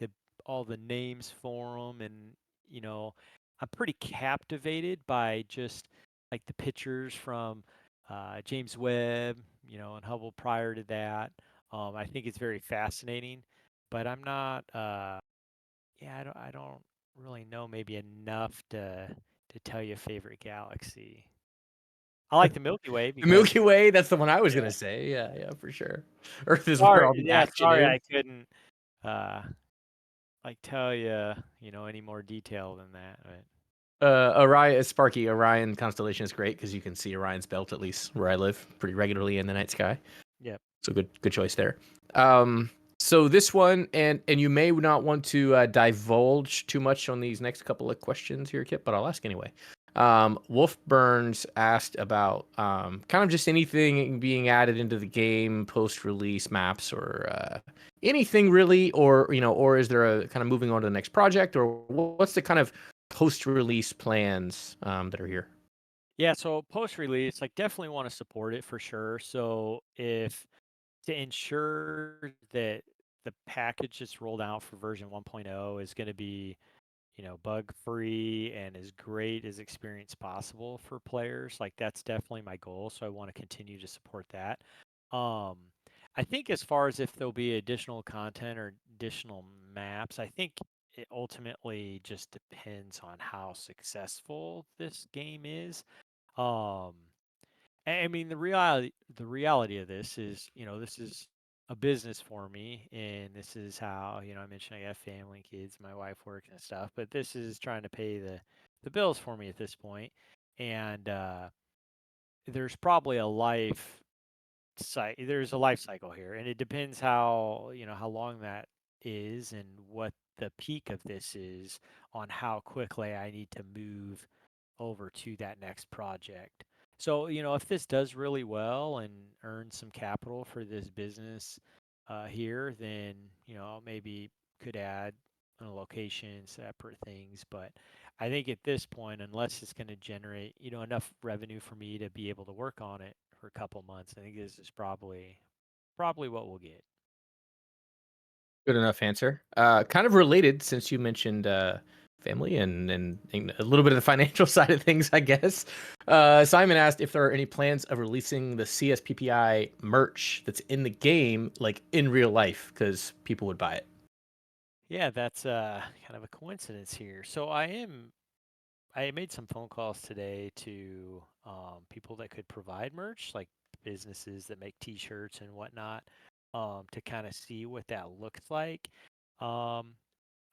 all the names for them, and you know, I'm pretty captivated by just like the pictures from James Webb, and Hubble prior to that. I think it's very fascinating, but I'm not. Yeah, I don't really know maybe enough to tell you a favorite galaxy. I like the Milky Way The because Milky Way, that's the one I was yeah. gonna say. Yeah, yeah, for sure. Earth is where all the action Sorry, is. I couldn't uh like tell you, any more detail than that. But Orion, Sparky, Orion constellation is great because you can see Orion's belt at least where I live pretty regularly in the night sky. yep. So good choice there. So this one, and you may not want to divulge too much on these next couple of questions here, Kip, but I'll ask anyway. Wolf Burns asked about kind of just anything being added into the game post-release maps or anything really, or is there a kind of moving on to the next project, or what's the kind of post-release plans that are here? Yeah, so post release, like definitely want to support it for sure. So if to ensure that the package that's rolled out for version 1.0 is going to be bug free and as great as experience possible for players. Like that's definitely my goal. So I want to continue to support that. Um, I think as far as if there'll be additional content or additional maps, I think it ultimately just depends on how successful this game is. Um, I mean, the reality of this is, this is a business for me, and this is how, I mentioned I got family, kids, my wife works and stuff, but this is trying to pay the bills for me at this point, and there's probably there's a life cycle here, and it depends how long that is and what the peak of this is on how quickly I need to move over to that next project. So, if this does really well and earns some capital for this business here, then, maybe could add a location, separate things. But I think at this point, unless it's going to generate, enough revenue for me to be able to work on it for a couple months, I think this is probably what we'll get. Good enough answer. Kind of related since you mentioned family and a little bit of the financial side of things, I guess. Simon asked if there are any plans of releasing the CSPPI merch that's in the game, like in real life, because people would buy it. Yeah, that's kind of a coincidence here. So I made some phone calls today to people that could provide merch, like businesses that make T-shirts and whatnot, to kind of see what that looks like. Um,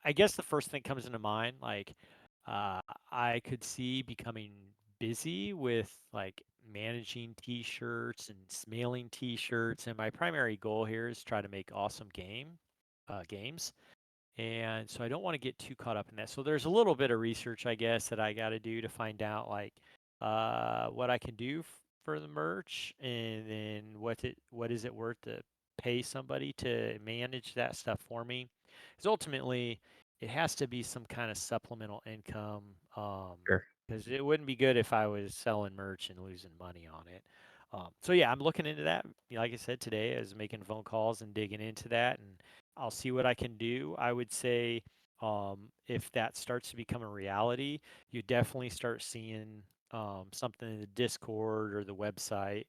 I guess the first thing comes into mind, like uh, I could see becoming busy with like managing T-shirts and mailing T-shirts, and my primary goal here is try to make awesome games. And so I don't want to get too caught up in that. So there's a little bit of research, I guess, that I got to do to find out like what I can do for the merch, and then what is it worth to pay somebody to manage that stuff for me. Because ultimately, it has to be some kind of supplemental income. Sure. Because it wouldn't be good if I was selling merch and losing money on it. So yeah, I'm looking into that. Like I said today, I was making phone calls and digging into that, and I'll see what I can do. I would say if that starts to become a reality, you definitely start seeing something in the Discord or the website.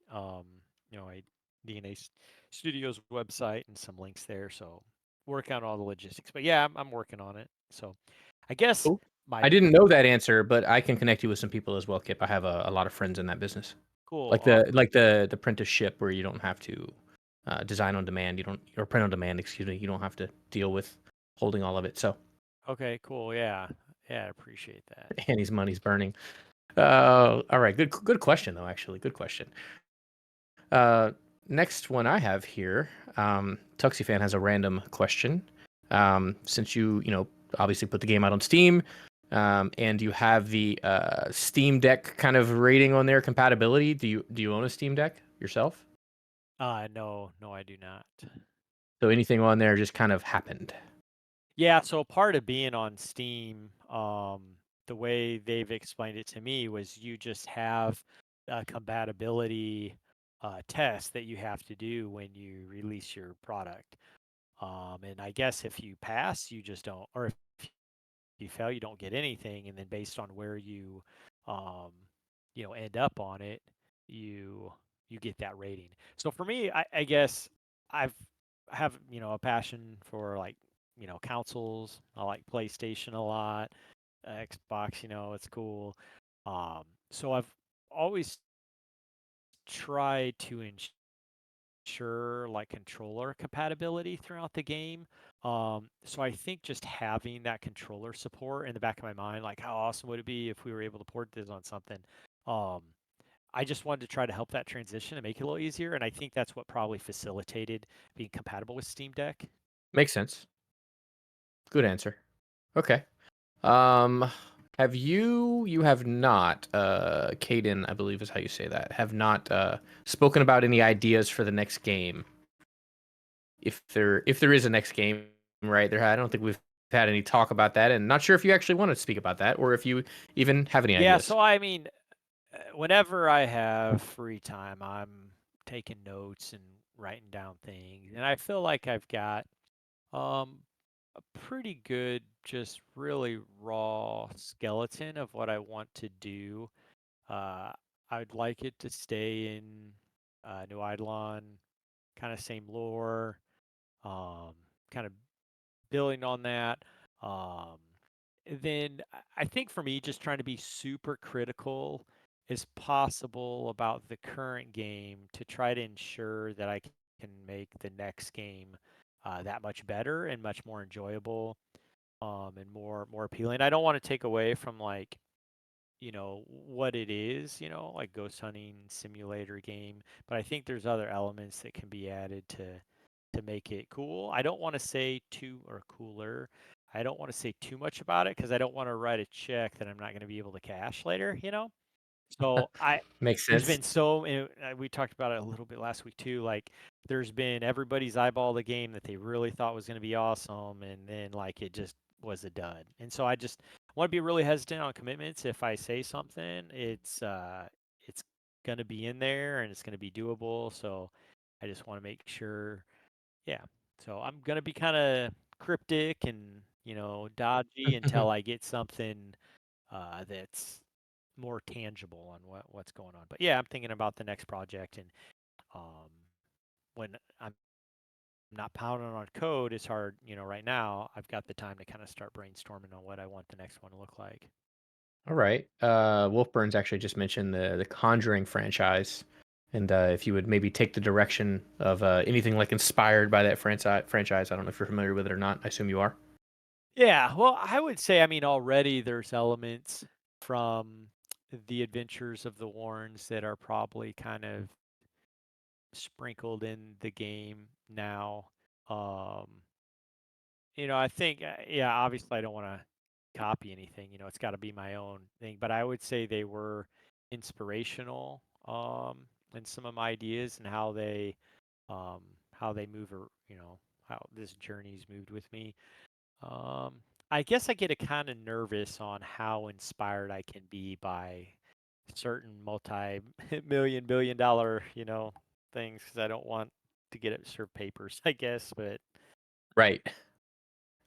DNA Studios website and some links there. So work on all the logistics. But yeah, I'm working on it. So I guess Cool. my I didn't know that answer, but I can connect you with some people as well, Kip. I have a lot of friends in that business. cool. Like the print to ship, where you don't have to design on demand, you don't or print on demand. Excuse me, you don't have to deal with holding all of it. So Okay, cool. Yeah, I appreciate that. Annie's money's burning. All right, good question though. Actually, good question. Next one I have here, Tuxie fan has a random question. Since you obviously put the game out on Steam, and you have the Steam Deck kind of rating on their compatibility. Do you own a Steam Deck yourself? No, I do not. So anything on there just kind of happened. Yeah, so part of being on Steam, the way they've explained it to me was you just have a compatibility test that you have to do when you release your product. And I guess if you pass, you just don't, or if you fail, you don't get anything. And then based on where you, um, end up on it, you get that rating. So for me, I guess I've have a passion for like consoles. I like PlayStation a lot, Xbox. It's cool. So I've always tried to ensure like controller compatibility throughout the game. So I think just having that controller support in the back of my mind, like how awesome would it be if we were able to port this on something? Um, I just wanted to try to help that transition and make it a little easier, and I think that's what probably facilitated being compatible with Steam Deck. Makes sense. Good answer. Okay. Um, have you have not, Caden, I believe is how you say that, have not spoken about any ideas for the next game? If there is a next game, right? I don't think we've had any talk about that, and not sure if you actually want to speak about that or if you even have any Yeah, ideas. so I mean, whenever I have free time, I'm taking notes and writing down things, and I feel like I've got um, a pretty good, just really raw skeleton of what I want to do. Uh, I'd like it to stay in New Eidolon, kind of same lore, kind of building on that. Um, then I think for me, just trying to be super critical as possible about the current game to try to ensure that I can make the next game that much better and much more enjoyable, and more appealing. I don't want to take away from like what it is, like ghost hunting simulator game, but I think there's other elements that can be added to make it cool. I don't want to say too or cooler. I don't want to say too much about it because I don't want to write a check that I'm not going to be able to cash later. So Makes there's sense. been so we talked about it a little bit last week too. Like there's been everybody's eyeball the game that they really thought was going to be awesome, and then like it just was a dud. And so I just want to be really hesitant on commitments. If I say something, it's going to be in there and it's going to be doable. So I just want to make sure. Yeah. So I'm going to be kind of cryptic and dodgy until I get something that's more tangible on what's going on. But yeah, I'm thinking about the next project, and um, when I'm not pounding on code as hard, right now, I've got the time to kind of start brainstorming on what I want the next one to look like. All right. Wolfburn's actually just mentioned the Conjuring franchise, and if you would maybe take the direction of anything like inspired by that franchise. I don't know if you're familiar with it or not. I assume you are. Yeah, well, I would say, I mean, already there's elements from the Adventures of the Warrens that are probably kind of sprinkled in the game now. Um, I think, yeah, obviously I don't want to copy anything. It's got to be my own thing. But I would say they were inspirational in some of my ideas and how they move, or how this journey's moved with me. I guess I get kind of nervous on how inspired I can be by certain multi-million, billion-dollar, things because I don't want to get it served papers, I guess. But Right.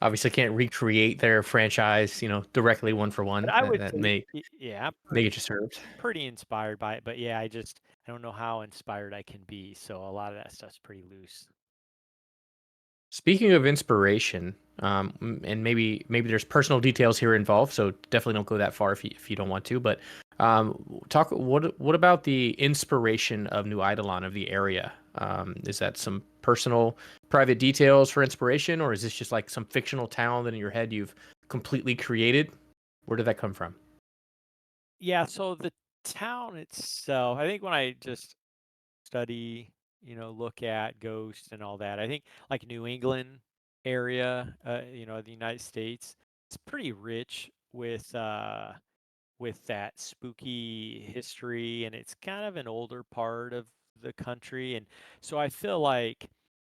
Obviously, can't recreate their franchise, directly one for one. I That, would that say, may yeah, I'm may get you served. pretty inspired by it. But yeah, I don't know how inspired I can be. So a lot of that stuff's pretty loose. Speaking of inspiration, and maybe there's personal details here involved, so definitely don't go that far if you don't want to. But talk what about the inspiration of New Eidolon, of the area? Is that some personal, private details for inspiration, or is this just like some fictional town that in your head you've completely created? Where did that come from? Yeah, so the town itself, I think when I just study, look at ghosts and all that, I think like New England area, the United States, it's pretty rich with that spooky history, and it's kind of an older part of the country. And so I feel like,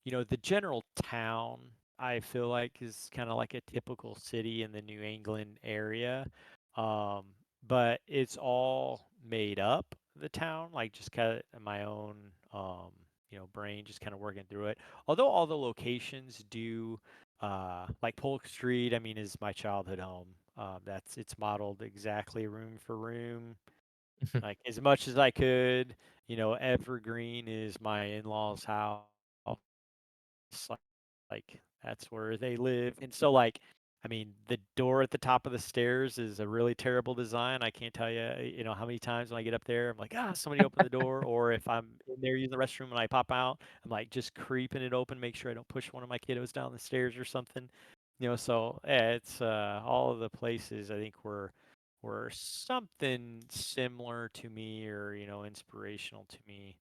the general town, I feel like is kind of like a typical city in the New England area. Um, but it's all made up, the town, like just kind of my own, brain just kind of working through it. Although all the locations do, like Polk Street, I mean, is my childhood home. It's modeled exactly room for room, like as much as I could. Evergreen is my in-laws' house. Like, like that's where they live. And so like, I mean, the door at the top of the stairs is a really terrible design. I can't tell you, how many times when I get up there, I'm like, somebody open the door. Or if I'm in there using the restroom and I pop out, I'm like just creeping it open, make sure I don't push one of my kiddos down the stairs or something. So yeah, it's all of the places I think were something similar to me, or inspirational to me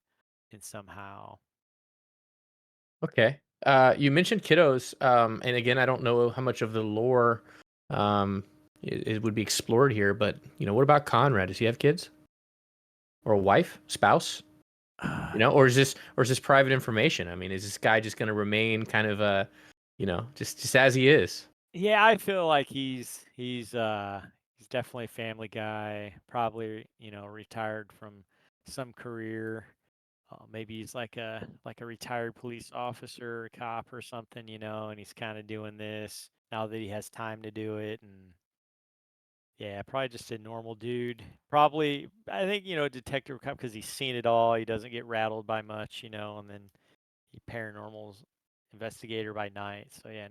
in somehow. Okay. You mentioned kiddos, and again, I don't know how much of the lore it would be explored here, but what about Conrad? Does he have kids or a wife, spouse? Or is this private information? I mean, is this guy just going to remain kind of just as he is? Yeah, I feel like he's definitely a family guy. Probably, retired from some career. Maybe he's like a retired police officer, or cop, or something, and he's kind of doing this now that he has time to do it. And yeah, probably just a normal dude. Probably, I think, detective cop because he's seen it all. He doesn't get rattled by much, and then he paranormal investigator by night. So yeah,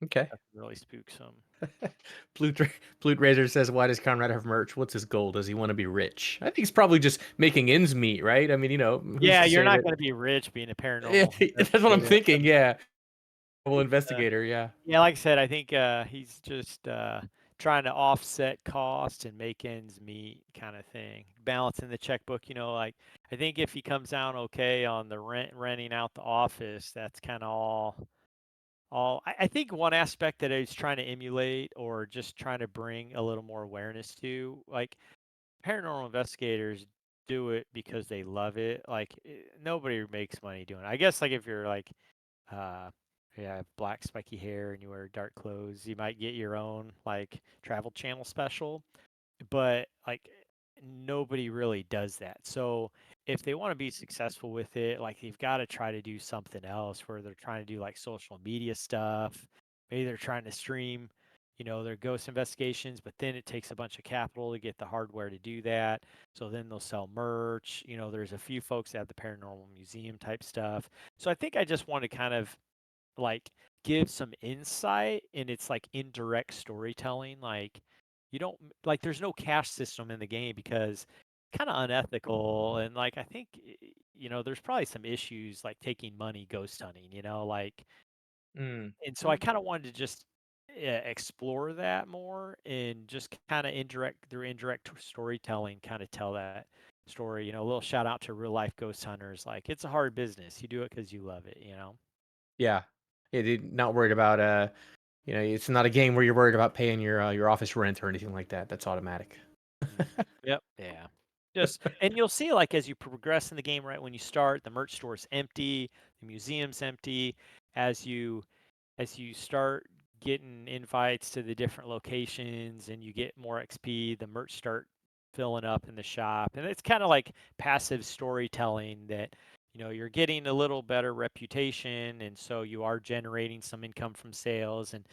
Okay. nothing really spooks him. Blute Razor says, "Why does Conrad have merch? What's his goal? Does he want to be rich?" I think he's probably just making ends meet, right? I mean, who's Yeah, to you're say not that? going to be rich being a Yeah, paranormal that's what I'm investigator. thinking. Yeah, well, It's, investigator. Yeah. yeah, like I said, I think he's just trying to offset costs and make ends meet, kind of thing. Balancing the checkbook, like I think if he comes out okay on the renting out the office, that's kind of all. I think one aspect that he's trying to emulate, or just trying to bring a little more awareness to, like paranormal investigators do it because they love it. Like nobody makes money doing it. I guess like if you're like uh yeah, black spiky hair and you wear dark clothes, you might get your own like travel channel special, but like nobody really does that. So if they want to be successful with it, like you've got to try to do something else where they're trying to do like social media stuff. Maybe they're trying to stream, their ghost investigations, but then it takes a bunch of capital to get the hardware to do that. So then they'll sell merch. There's a few folks that have the paranormal museum type stuff. So I think I just want to kind of like give some insight, and it's like indirect storytelling. Like you don't like there's no cash system in the game because kind of unethical. And like I think there's probably some issues like taking money ghost hunting, like. Mm. And so I kind of wanted to just explore that more, and just kind of indirect storytelling, kind of tell that story. A little shout out to real life ghost hunters. Like it's a hard business. You do it because you love it. Yeah. Not worried about it's not a game where you're worried about paying your office rent or anything like that. That's automatic. Yep. Yeah. And you'll see, like as you progress in the game, right when you start, the merch store is empty, the museum's empty. As you start getting invites to the different locations, and you get more XP. The merch start filling up in the shop, and it's kind of like passive storytelling that you're getting a little better reputation, and so you are generating some income from sales, and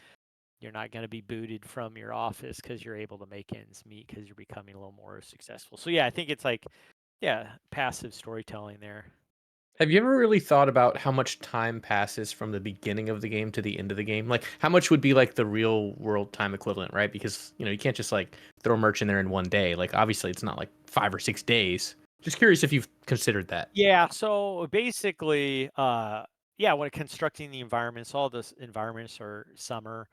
you're not going to be booted from your office because you're able to make ends meet because you're becoming a little more successful. So yeah, I think it's like, yeah, passive storytelling there. Have you ever really thought about how much time passes from the beginning of the game to the end of the game? Like how much would be like the real world time equivalent, right? Because, you can't just like throw merch in there in one day. Like obviously it's not like 5 or 6 days. Just curious if you've considered that. Yeah, so basically, yeah, when constructing the environments, all the environments are summer.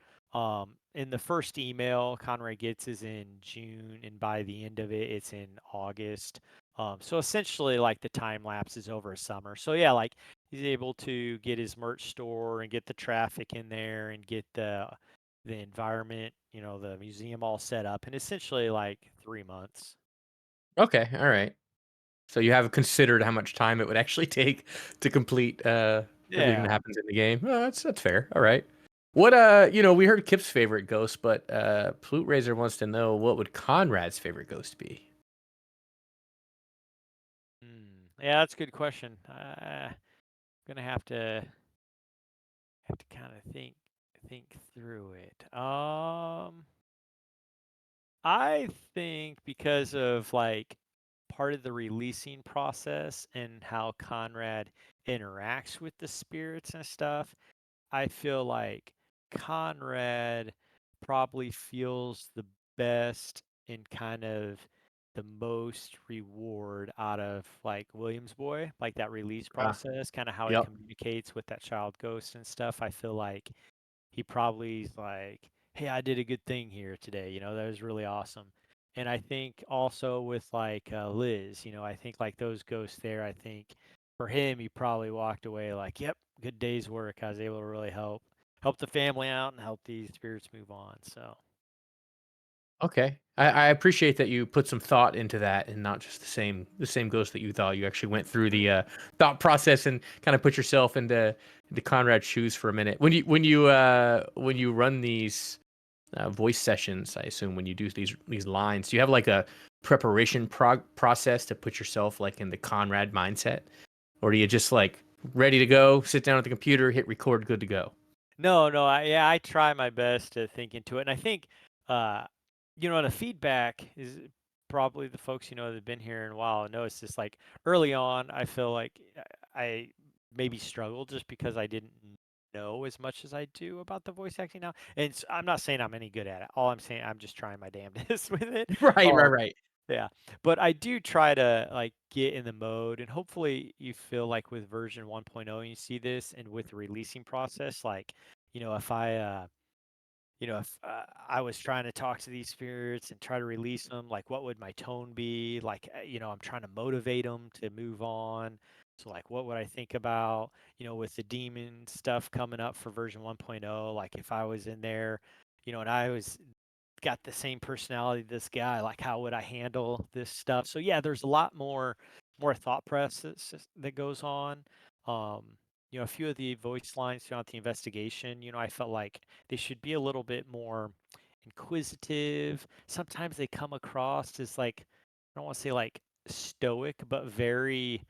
In the first email Conrad gets is in June, and by the end of it, it's in August. So essentially, like the time lapse is over a summer. So yeah, like he's able to get his merch store and get the traffic in there and get the environment, the museum all set up in essentially like 3 months. Okay, all right. So you have considered how much time it would actually take to complete everything Yeah. that happens in the game. Oh, that's fair. All right. What we heard Kip's favorite ghost, but Plute Razor wants to know what would Conrad's favorite ghost be? Yeah, that's a good question. Gonna have to kind of think through it. I think because of like part of the releasing process and how Conrad interacts with the spirits and stuff, I feel like Conrad probably feels the best and kind of the most reward out of like Williams Boy, like that release process, kind of how he Yep. communicates with that child ghost and stuff. I feel like he probably is like, hey, I did a good thing here today. That was really awesome. And I think also with like Liz, I think like those ghosts there, I think for him, he probably walked away like, yep, good day's work. I was able to really help the family out and help these spirits move on. So Okay. I appreciate that you put some thought into that and not just the same ghost that you thought. You actually went through the thought process and kind of put yourself into the Conrad's shoes for a minute. When you run these voice sessions, I assume when you do these lines, do you have like a preparation process to put yourself like in the Conrad mindset, or do you just like ready to go, sit down at the computer, hit record, good to go? no, I try my best to think into it. And I think, uh, and the feedback is probably the folks, that have been here in a while know it's just like early on, I feel like I maybe struggled just because I didn't know as much as I do about the voice acting now. And I'm not saying I'm any good at it. All I'm saying, I'm just trying my damnedest with it. Right, Um, right. yeah, but I do try to like get in the mode, and hopefully you feel like with version 1.0 you see this, and with the releasing process, like if I was trying to talk to these spirits and try to release them, like what would my tone be? Like I'm trying to motivate them to move on. So like what would I think about, with the demon stuff coming up for version 1.0, like if I was in there, and I was got the same personality this guy, like how would I handle this stuff? So yeah, there's a lot more thought process that goes on. um a few of the voice lines throughout the investigation, I felt like they should be a little bit more inquisitive. Sometimes they come across as like, I don't want to say like stoic, but very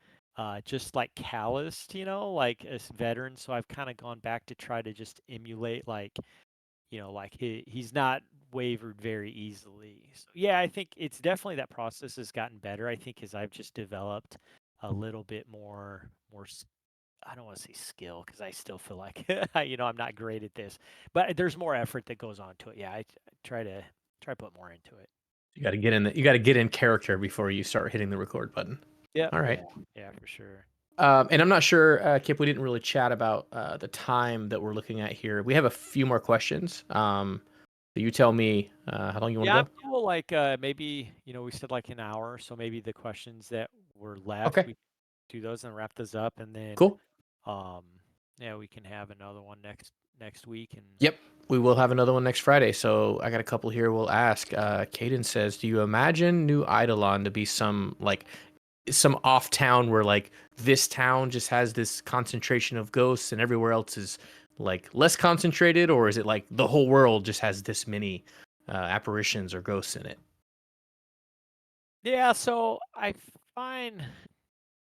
just like calloused, like as veterans. So I've kind of gone back to try to just emulate like, like he's not wavered very easily. So yeah, I think it's definitely that process has gotten better. I think as I've just developed a little bit more. I don't want to say skill because I still feel like I'm not great at this, but there's more effort that goes on to it. Yeah, I try to put more into it. You got to get in you got to get in character before you start hitting the record button. Yeah, All right. yeah, for sure. And I'm not sure, Kip, we didn't really chat about the time that we're looking at here. We have a few more questions. So you tell me how long you want Yeah, to I'm go. cool. Like maybe we said like an hour, so maybe the questions that were left, Okay, we do those and wrap those up, and then cool. um yeah, we can have another one next week. And Yep, we will have another one next Friday. So I got a couple here. We'll ask. Caden says, "Do you imagine New Eidolon to be some off town where like this town just has this concentration of ghosts and everywhere else is like less concentrated, or is it like the whole world just has this many apparitions or ghosts in it? Yeah, so I find,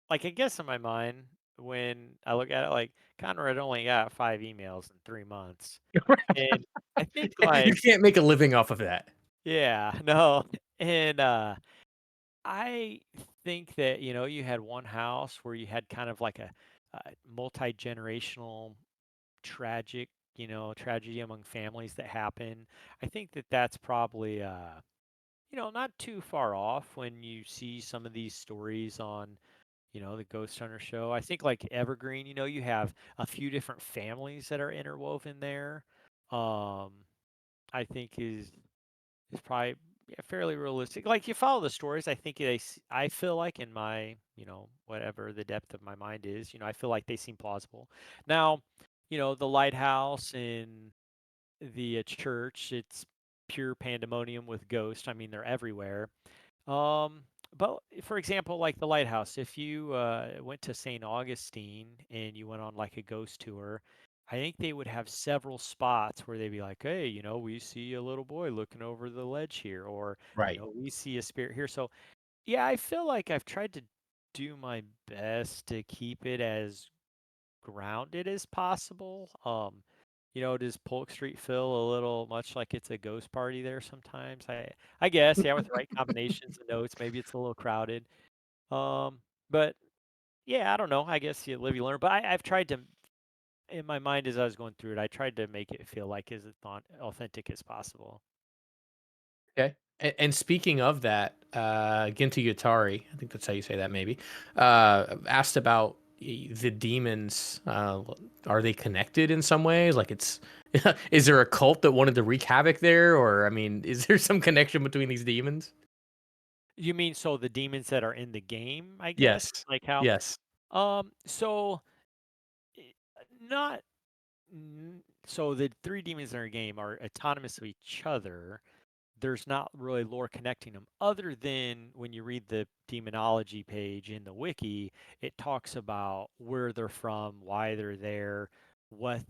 like, I guess in my mind, when I look at it, like, Conrad only got 5 emails in 3 months. And I think, You like, can't make a living off of that. yeah, no. And I think that, you had one house where you had kind of like a multi-generational tragic, tragedy among families that happen. I think that that's probably not too far off when you see some of these stories on, the Ghost Hunter show. I think like Evergreen, you have a few different families that are interwoven there. Um, I think is probably, yeah, fairly realistic. Like you follow the stories, I think I feel like in my, whatever the depth of my mind is, I feel like they seem plausible. Now, the lighthouse and the church, it's pure pandemonium with ghosts. I mean, they're everywhere. Um, but for example, like the lighthouse, if you went to St. Augustine and you went on like a ghost tour, I think they would have several spots where they'd be like, hey, we see a little boy looking over the ledge here, or, Right. we see a spirit here. So, yeah, I feel like I've tried to do my best to keep it as grounded as possible. Does Polk Street feel a little much like it's a ghost party there sometimes? I guess, yeah, with the right combinations of notes, maybe it's a little crowded. Um, but yeah, I don't know. I guess you live, you learn. But I've tried to, in my mind as I was going through it, I tried to make it feel like as authentic as possible. Okay. And speaking of that, Ginta Yutari, I think that's how you say that, maybe, asked about the demons. Are they connected in some ways? Like, is there a cult that wanted to wreak havoc there, or I mean, is there some connection between these demons? You mean so the demons that are in the game, I guess? Yes. Like how? Yes. So i- not so the three demons in our game are autonomous to each other. There's not really lore connecting them other than when you read the demonology page in the wiki, it talks about where they're from, why they're there, what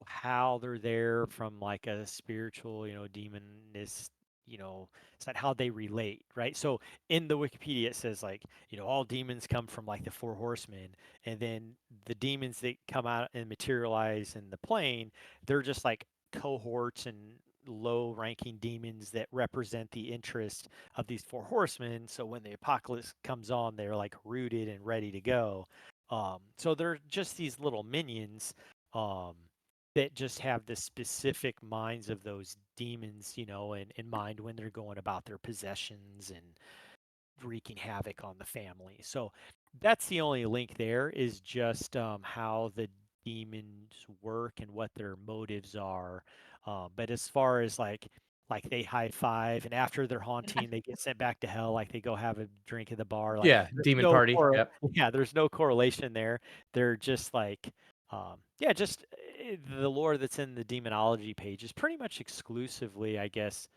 how they're there from like a spiritual, demonist, it's not how they relate, right? So in the Wikipedia it says like, all demons come from like the four horsemen, and then the demons that come out and materialize in the plane, they're just like cohorts and low ranking demons that represent the interest of these four horsemen. So when the apocalypse comes on, they're like rooted and ready to go. So they're just these little minions. Um, that just have the specific minds of those demons, in mind when they're going about their possessions and wreaking havoc on the family. So that's the only link there is just how the demons work and what their motives are. But as far as like they high five and after their haunting they get sent back to hell, like they go have a drink at the bar, like Yeah. there's Demon no party. Yep. yeah, there's no correlation there. They're just like yeah, just the lore that's in the demonology page is pretty much exclusively, I guess,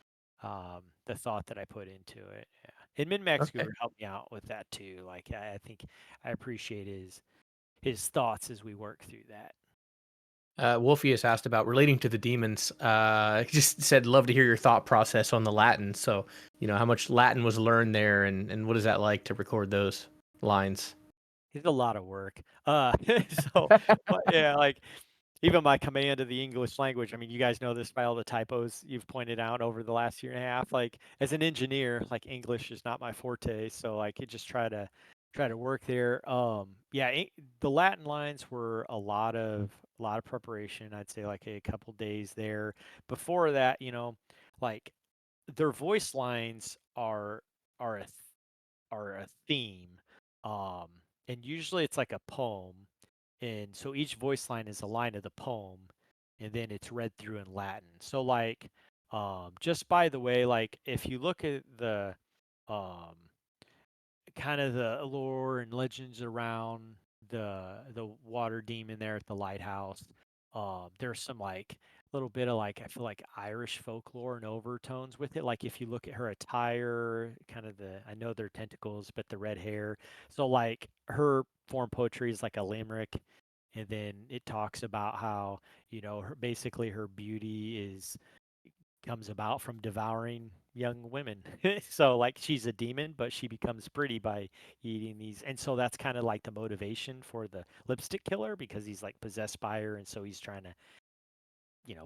the thought that I put into it. Yeah. And MinMax Okay. Guru helped me out with that too. Like I think I appreciate his thoughts as we work through that. Wolfius asked about relating to the demons. He just said, love to hear your thought process on the Latin. So, how much Latin was learned there, and what is that like to record those lines? It's a lot of work. So, but yeah, like even my command of the English language, I mean, you guys know this by all the typos you've pointed out over the last year and a half. Like as an engineer, like English is not my forte, so I could just try to work there. Yeah, the Latin lines were a lot of preparation. I'd say like a couple days there. Before that, like their voice lines are a are a theme. Um, and usually it's like a poem. And so each voice line is a line of the poem, and then it's read through in Latin. So like, just by the way, like if you look at the um, kind of the lore and legends around the water demon there at the lighthouse. There's some like little bit of like I feel like Irish folklore and overtones with it. Like if you look at her attire, kind of I know they're tentacles, but the red hair. So like her form poetry is like a limerick, and then it talks about how basically her beauty comes about from devouring young women. So like she's a demon, but she becomes pretty by eating these. And so that's kind of like the motivation for the lipstick killer, because he's like possessed by her, and so he's trying to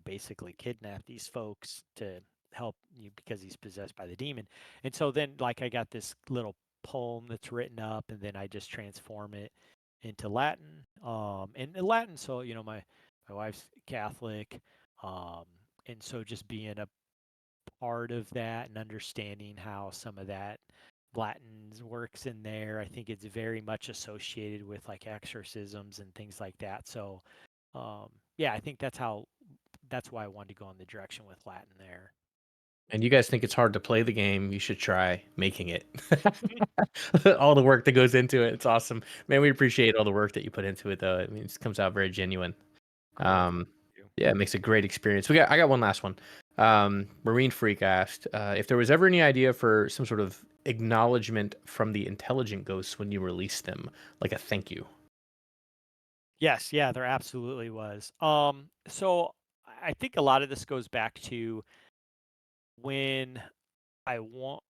basically kidnap these folks to help you because he's possessed by the demon. And so then like I got this little poem that's written up, and then I just transform it into Latin. And in Latin, so my wife's Catholic, and so just being a part of that and understanding how some of that Latin works in there. I think it's very much associated with like exorcisms and things like that. So, yeah, I think that's why I wanted to go in the direction with Latin there. And you guys think it's hard to play the game, you should try making it. All the work that goes into it. It's awesome. Man, we appreciate all the work that you put into it though. I mean, it comes out very genuine. Cool. Um, yeah, it makes a great experience. I got one last one. Marine Freak asked if there was ever any idea for some sort of acknowledgement from the intelligent ghosts when you release them, like a thank you. Yes, yeah, there absolutely was. So I think a lot of this goes back to when I want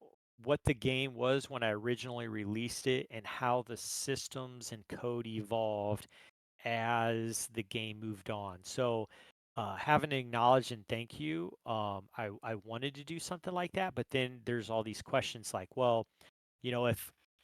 what the game was when I originally released it, and how the systems and code evolved as the game moved on. So having to acknowledge and thank you, I wanted to do something like that, but then there's all these questions like, well,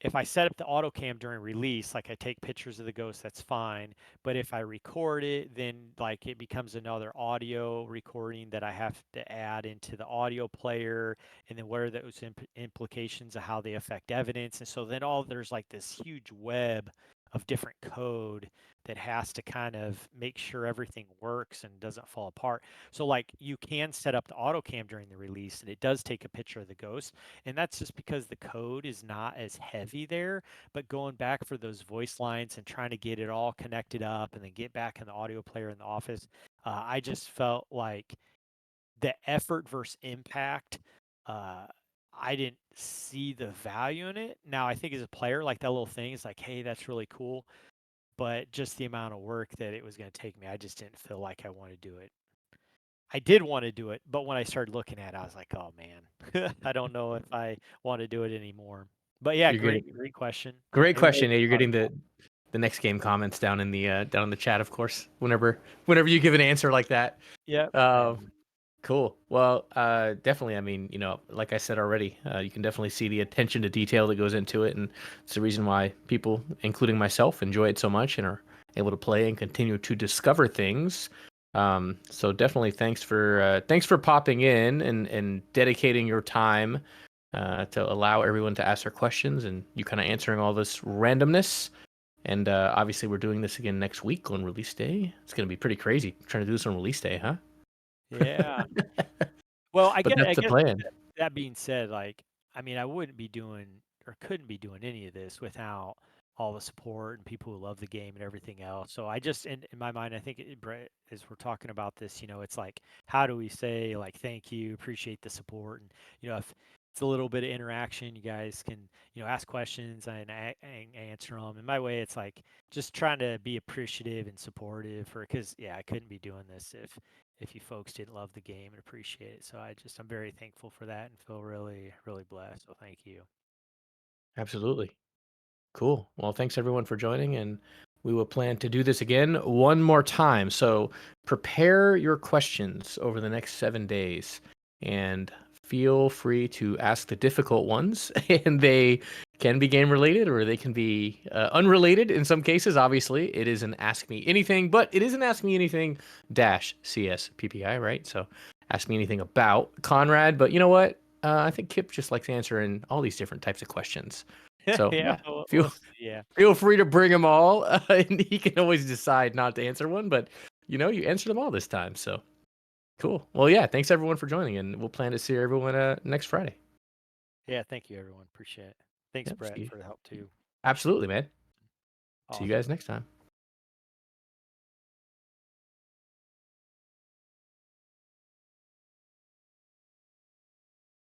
if I set up the auto cam during release, like I take pictures of the ghost, that's fine. But if I record it, then like it becomes another audio recording that I have to add into the audio player. And then what are those implications of how they affect evidence? And so then there's like this huge web of different code that has to kind of make sure everything works and doesn't fall apart. So like you can set up the auto cam during the release, and it does take a picture of the ghost, and that's just because the code is not as heavy there. But going back for those voice lines and trying to get it all connected up and then get back in the audio player in the office, I just felt like the effort versus impact, uh, I didn't see the value in it. Now I think as a player, like that little thing is like, hey, that's really cool, but just the amount of work that it was going to take me, I just didn't feel like I wanted to do it. I did want to do it, but when I started looking at it, I was like, "Oh man, I don't know if I want to do it anymore." But yeah, You're getting great question. great It was question. Yeah, you're a lot of getting fun. the next game comments down in the chat, of course. Whenever you give an answer like that. Yep. Uh, Cool. Well, definitely. I mean, like I said already, you can definitely see the attention to detail that goes into it, and it's the reason why people, including myself, enjoy it so much and are able to play and continue to discover things. So definitely, thanks for popping in and dedicating your time to allow everyone to ask their questions, and you kind of answering all this randomness. And obviously, we're doing this again next week on release day. It's gonna be pretty crazy trying to do this on release day, huh? Yeah. Well, I But guess, that's I the guess plan. that being said, like, I mean, I wouldn't be doing or couldn't be doing any of this without all the support and people who love the game and everything else. So I just, in my mind, I think, Brett, as we're talking about this, it's like, how do we say, like, thank you, appreciate the support? And, if it's a little bit of interaction, you guys can, ask questions and answer them. In my way, it's like just trying to be appreciative and supportive because, yeah, I couldn't be doing this if you folks didn't love the game and appreciate it. So I'm very thankful for that and feel really, really blessed. So thank you. Absolutely. Cool. Well, thanks everyone for joining, and we will plan to do this again one more time. So prepare your questions over the next 7 days and feel free to ask the difficult ones. And they can be game related or they can be unrelated in some cases. Obviously, it is an Ask Me Anything, but it is an Ask Me Anything dash CSPPI, right? So ask me anything about Conrad. But you know what? I think Kip just likes answering all these different types of questions. So Yeah, yeah, we'll see. Yeah. feel free to bring them all, and he can always decide not to answer one. But you answered them all this time, so cool. Well, yeah, thanks everyone for joining, and we'll plan to see everyone next Friday. Yeah. Thank you, everyone. Appreciate it. Thanks, Yep, Brett, see you. for the help too. Absolutely, man. See you Awesome. guys next time.